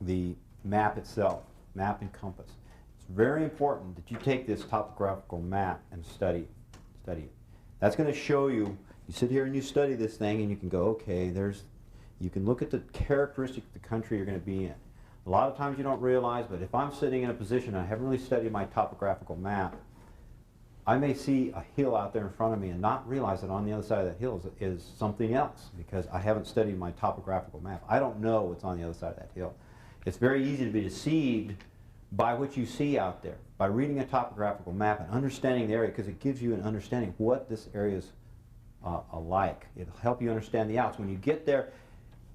Speaker 1: the map itself, map and compass. It's very important that you take this topographical map and study it. That's going to show you, you sit here and you study this thing and you can go, okay, you can look at the characteristics of the country you're going to be in. A lot of times you don't realize, but if I'm sitting in a position and I haven't really studied my topographical map, I may see a hill out there in front of me and not realize that on the other side of that hill is something else because I haven't studied my topographical map. I don't know what's on the other side of that hill. It's very easy to be deceived by what you see out there, by reading a topographical map and understanding the area, because it gives you an understanding of what this area is like. It'll help you understand the outs. When you get there,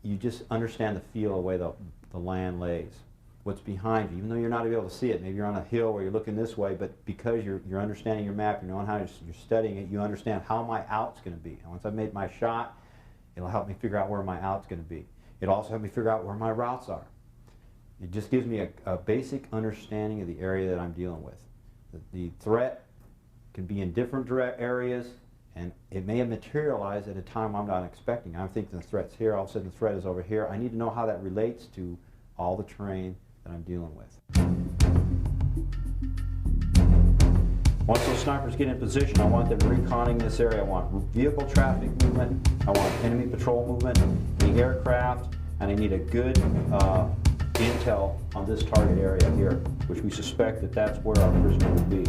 Speaker 1: you just understand the feel of the way the land lays. What's behind you, even though you're not able to see it. Maybe you're on a hill where you're looking this way, but because you're understanding your map, you know how you're studying it, you understand how my out's going to be. And once I've made my shot, it'll help me figure out where my out's going to be. It'll also help me figure out where my routes are. It just gives me a basic understanding of the area that I'm dealing with. The threat can be in different areas, and it may have materialized at a time I'm not expecting. I'm thinking the threat's here, all of a sudden the threat is over here. I need to know how that relates to all the terrain that I'm dealing with. Once those snipers get in position, I want them reconning this area. I want vehicle traffic movement, I want enemy patrol movement, the aircraft, and I need a good intel on this target area here, which we suspect that that's where our prisoner will be.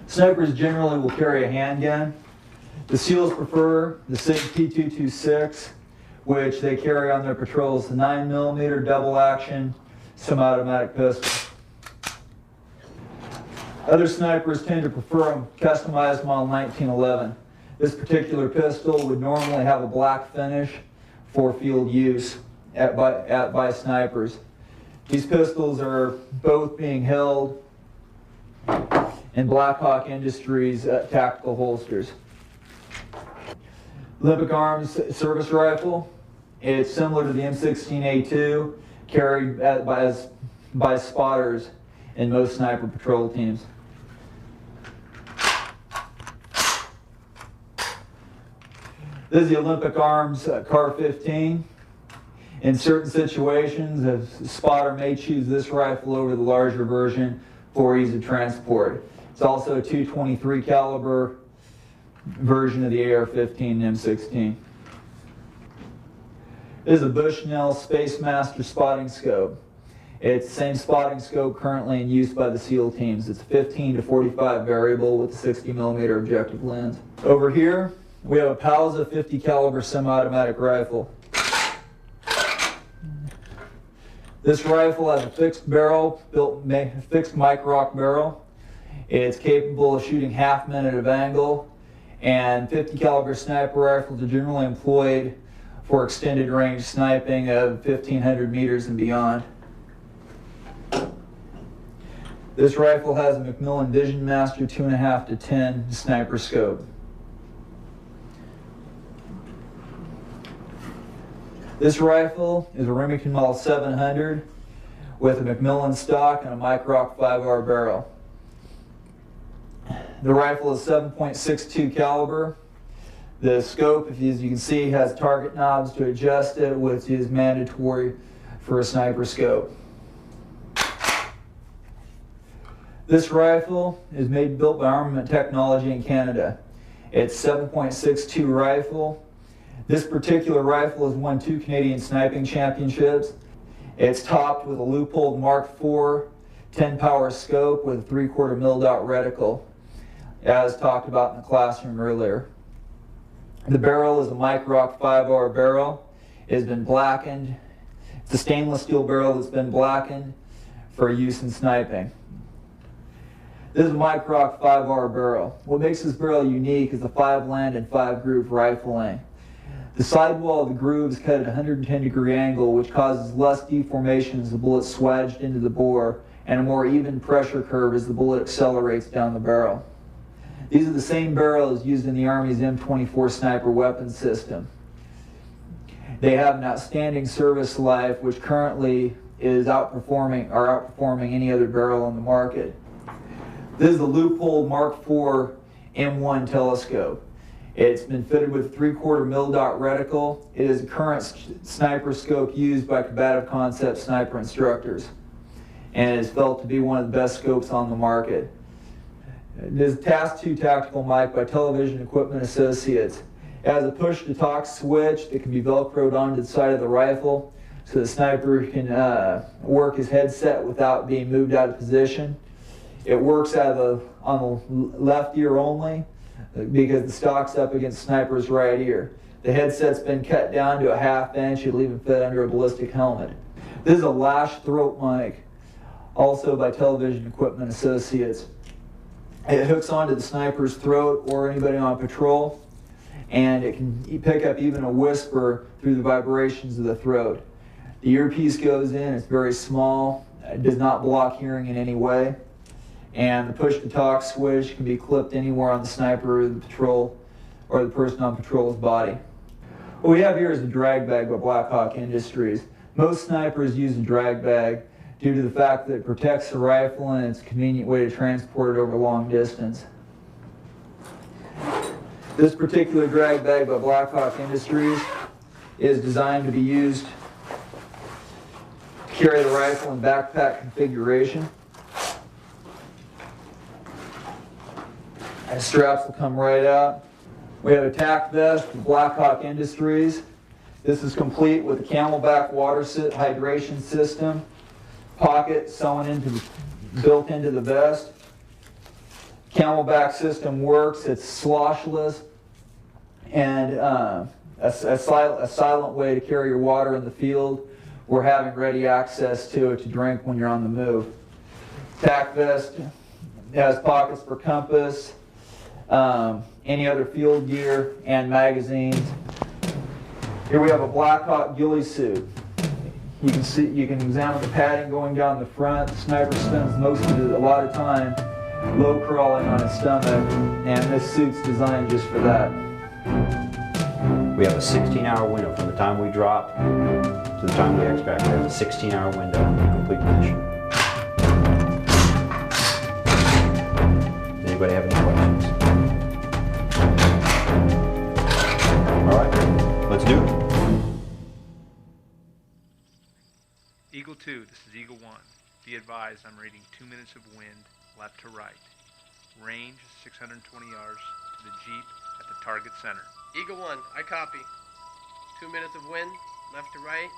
Speaker 7: Snipers generally will carry a handgun. The SEALs prefer the SIG P226, which they carry on their patrols, the 9mm double action semi-automatic pistol. Other snipers tend to prefer a customized model 1911. This particular pistol would normally have a black finish for field use by snipers. These pistols are both being held in Blackhawk Industries tactical holsters. Olympic Arms service rifle. It's similar to the M16A2, carried by spotters in most sniper patrol teams. This is the Olympic Arms CAR-15. In certain situations, a spotter may choose this rifle over the larger version for ease of transport. It's also a .223 caliber version of the AR-15 and M16. This is a Bushnell Space Master spotting scope. It's the same spotting scope currently in use by the SEAL teams. It's 15 to 45 variable with a 60mm objective lens. Over here, we have a Pausa 50 caliber semi-automatic rifle. This rifle has a fixed barrel, fixed Microc barrel. It's capable of shooting half minute of angle, and 50 caliber sniper rifles are generally employed for extended range sniping of 1,500 meters and beyond. This rifle has a McMillan Vision Master 2.5 to 10 sniper scope. This rifle is a Remington Model 700 with a McMillan stock and a Microc 5R barrel. The rifle is 7.62 caliber. The scope, as you can see, has target knobs to adjust it, which is mandatory for a sniper scope. This rifle is built by Armament Technology in Canada. It's 7.62 rifle. This particular rifle has won 2 Canadian sniping championships. It's topped with a Leupold Mark IV 10 power scope with a 3/4 mil dot reticle, as talked about in the classroom earlier. The barrel is a Microc 5R barrel. It has been blackened. It's a stainless steel barrel that's been blackened for use in sniping. This is a Microc 5R barrel. What makes this barrel unique is the 5-land and 5-groove rifling. The sidewall of the groove is cut at a 110-degree angle, which causes less deformation as the bullet swaged into the bore, and a more even pressure curve as the bullet accelerates down the barrel. These are the same barrels used in the Army's M24 sniper weapon system. They have an outstanding service life, which currently is outperforming any other barrel on the market. This is the Leupold Mark IV M1 telescope. It's been fitted with a 3/4 mil dot reticle. It is a current sniper scope used by combative concept sniper instructors, and is felt to be one of the best scopes on the market. This is a TAS-2 tactical mic by Television Equipment Associates. It has a push-to-talk switch that can be velcroed onto the side of the rifle, so the sniper can work his headset without being moved out of position. It works on the left ear only, because the stock's up against the sniper's right ear. The headset's been cut down to a 1/2 inch. It'll even fit under a ballistic helmet. This is a Lash throat mic, also by Television Equipment Associates. It hooks onto the sniper's throat or anybody on patrol, and it can pick up even a whisper through the vibrations of the throat. The earpiece goes in, it's very small, it does not block hearing in any way, and the push-to-talk switch can be clipped anywhere on the sniper or the patrol or the person on patrol's body. What we have here is a drag bag by Blackhawk Industries. Most snipers use a drag bag due to the fact that it protects the rifle and it's a convenient way to transport it over long distance. This particular drag bag by Blackhawk Industries is designed to be used to carry the rifle in backpack configuration. And straps will come right out. We have a tack vest from Blackhawk Industries. This is complete with a Camelback water hydration system, pocket built into the vest. Camelback system works. It's sloshless and a silent way to carry your water in the field. We're having ready access to it to drink when you're on the move. Tack vest has pockets for compass, any other field gear, and magazines. Here we have a Blackhawk ghillie suit. You can examine the padding going down the front. The sniper spends a lot of time low crawling on his stomach, and this suit's designed just for that.
Speaker 1: We have a 16-hour window from the time we drop to the time we extract. We have a 16-hour window to complete the mission. Anybody have any questions? All right, let's do it.
Speaker 8: Eagle 2, this is Eagle 1. Be advised I'm reading 2 minutes of wind, left to right. Range 620 yards to the Jeep at the target center.
Speaker 9: Eagle 1, I copy. 2 minutes of wind, left to right.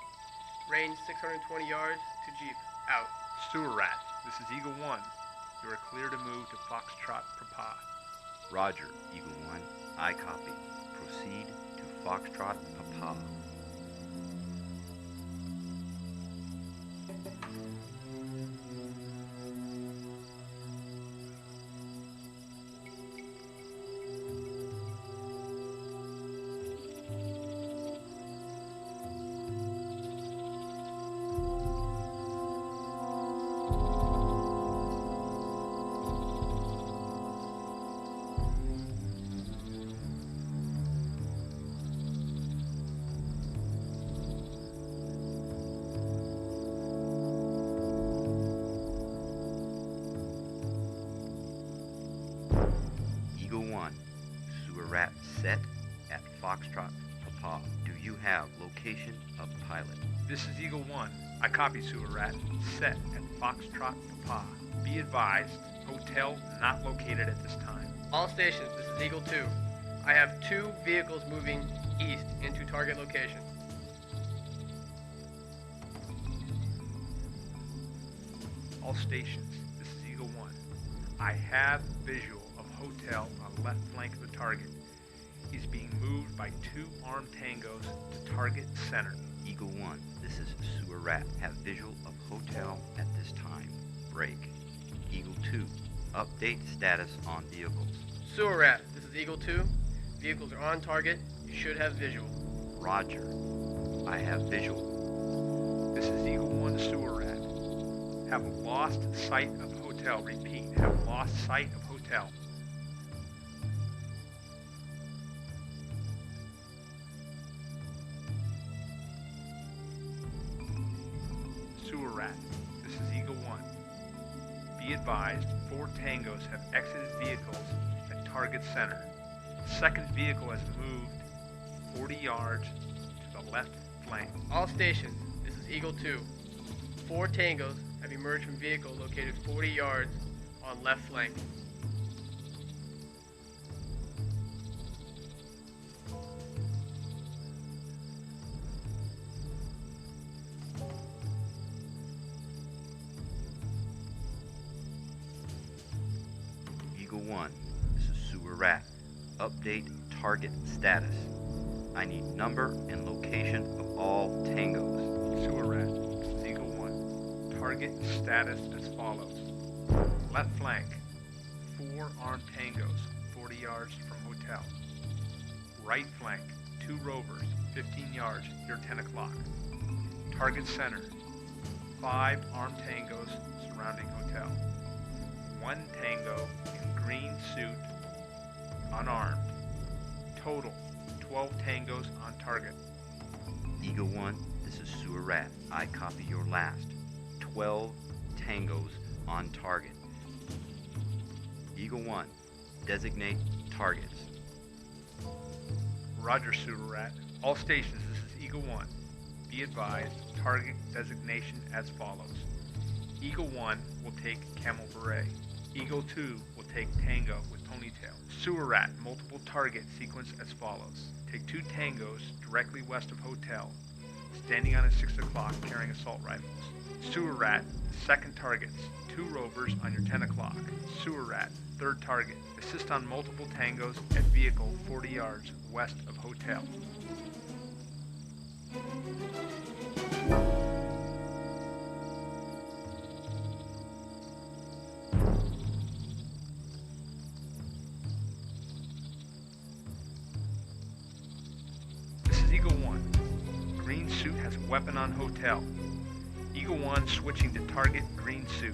Speaker 9: Range 620 yards to Jeep. Out.
Speaker 8: Sewer Rat, this is Eagle 1. You are clear to move to Foxtrot Papa.
Speaker 10: Roger, Eagle 1, I copy. Proceed to Foxtrot Papa. have location of pilot.
Speaker 8: This is Eagle 1. I copy Sewer Rat. Set at Foxtrot Papa. Be advised, hotel not located at this time.
Speaker 9: All stations, this is Eagle 2. I have 2 vehicles moving east into target location.
Speaker 8: All stations, this is Eagle 1. I have visual of hotel on left flank of the target. He's being moved by 2 armed tangos to target center.
Speaker 10: Eagle 1, this is Sewer Rat. Have visual of hotel at this time. Break. Eagle 2, update status on vehicles.
Speaker 9: Sewer Rat, this is Eagle 2. Vehicles are on target. You should have visual.
Speaker 10: Roger. I have visual.
Speaker 8: This is Eagle 1 Sewer Rat. Have lost sight of hotel. Repeat, have lost sight of hotel. Sewer Rat, this is Eagle 1. Be advised, 4 tangos have exited vehicles at target center. Second vehicle has moved 40 yards to the left flank.
Speaker 9: All stations, this is Eagle 2. 4 tangos have emerged from vehicle located 40 yards on left flank.
Speaker 10: Eagle 1, this is Sewer Rat. Update target status. I need number and location of all tangos.
Speaker 8: Sewer Rat, this is Eagle 1. Target status as follows. Left flank, 4 armed tangos, 40 yards from hotel. Right flank, 2 rovers, 15 yards, near 10 o'clock. Target center, 5 armed tangos surrounding hotel. 1 tango in green suit, unarmed. Total, 12 tangos on target.
Speaker 10: Eagle 1, this is Sewer Rat. I copy your last. 12 tangos on target. Eagle 1, designate targets.
Speaker 8: Roger, Sewer Rat. All stations, this is Eagle 1. Be advised, target designation as follows. Eagle 1 will take Camel Beret. Eagle 2 will take Tango with Ponytail. Sewer Rat, multiple target sequence as follows. Take 2 tangos directly west of hotel, standing on at 6 o'clock carrying assault rifles. Sewer Rat, second targets, 2 rovers on your 10 o'clock. Sewer Rat, third target. Assist on multiple tangos at vehicle 40 yards west of hotel. This is Eagle 1. Green suit has weapon on hotel. Eagle 1 switching to target green suit.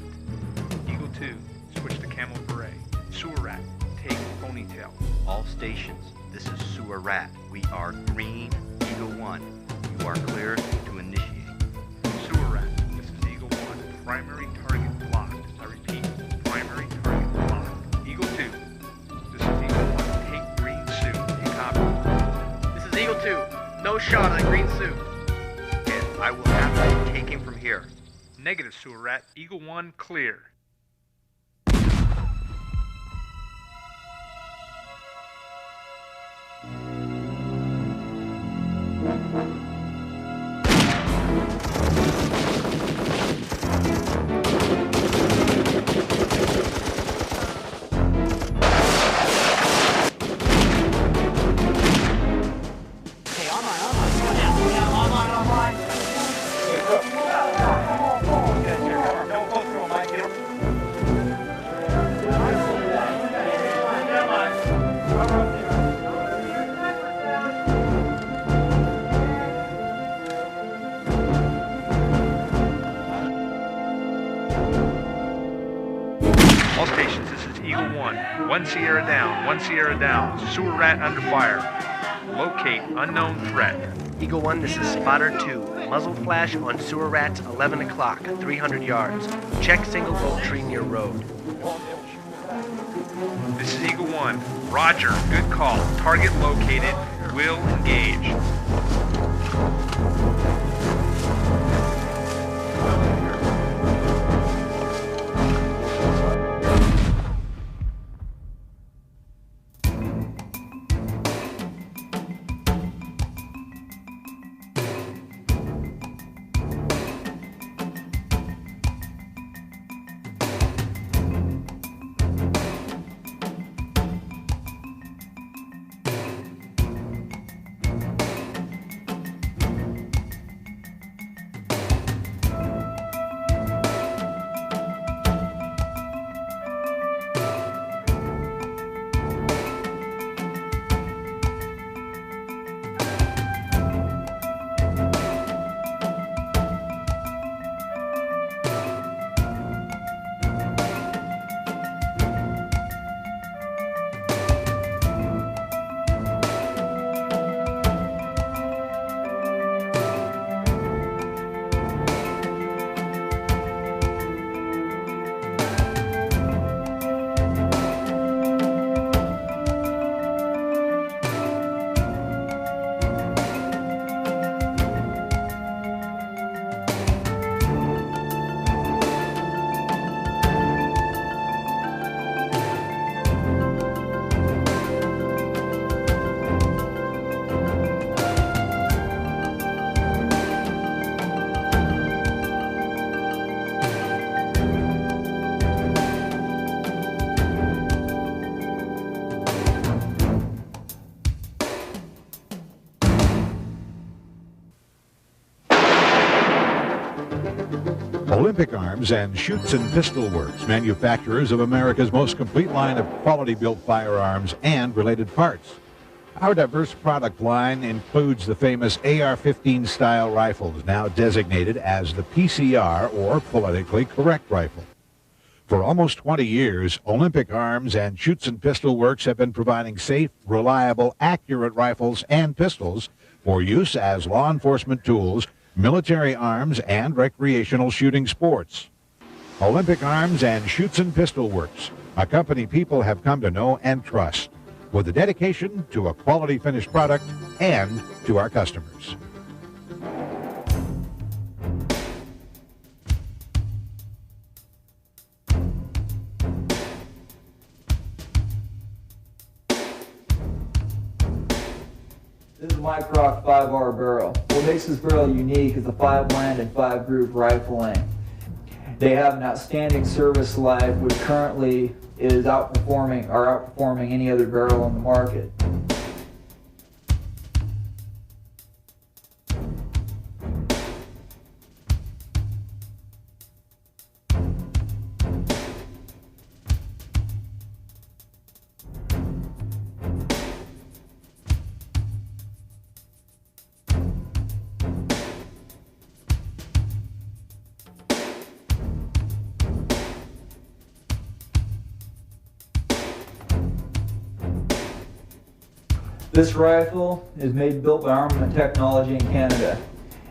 Speaker 8: Eagle 2 switch to Camel Beret. Sewer Rat, take Ponytail.
Speaker 10: All stations, this is Sewer Rat. We are green. Eagle 1, you are clear to initiate.
Speaker 8: Sewer Rat, this is Eagle 1. Primary target blocked. I repeat, primary target blocked. Eagle 2, this is Eagle 1. Take green suit. You copy?
Speaker 9: This is Eagle 2. No shot on green suit.
Speaker 10: And I will have to take him from here.
Speaker 8: Negative, Sewer Rat. Eagle 1, clear. All stations, this is Eagle 1. 1 Sierra down, 1 Sierra down. Sewer Rat under fire. Locate unknown threat.
Speaker 9: Eagle 1, this is Spotter 2. Muzzle flash on Sewer Rats, 11 o'clock, 300 yards. Check single oak tree near road.
Speaker 8: This is Eagle 1. Roger, good call. Target located. Will engage.
Speaker 11: Olympic Arms and Shoots and Pistol Works, manufacturers of America's most complete line of quality-built firearms and related parts. Our diverse product line includes the famous AR-15 style rifles, now designated as the PCR, or politically correct rifle. For almost 20 years, Olympic Arms and Shoots and Pistol Works have been providing safe, reliable, accurate rifles and pistols for use as law enforcement tools, military arms, and recreational shooting sports. Olympic Arms and Shoots and Pistol Works, a company people have come to know and trust, with a dedication to a quality finished product and to our customers.
Speaker 7: This is Mycroft 5R barrel. What makes this barrel unique is the 5-land and 5-group rifling. They have an outstanding service life, which currently is outperforming any other barrel on the market. This rifle is built by Armament Technology in Canada.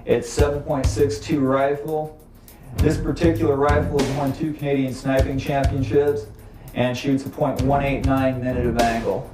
Speaker 7: It's 7.62 rifle. This particular rifle has won 2 Canadian sniping championships and shoots a .189 minute of angle.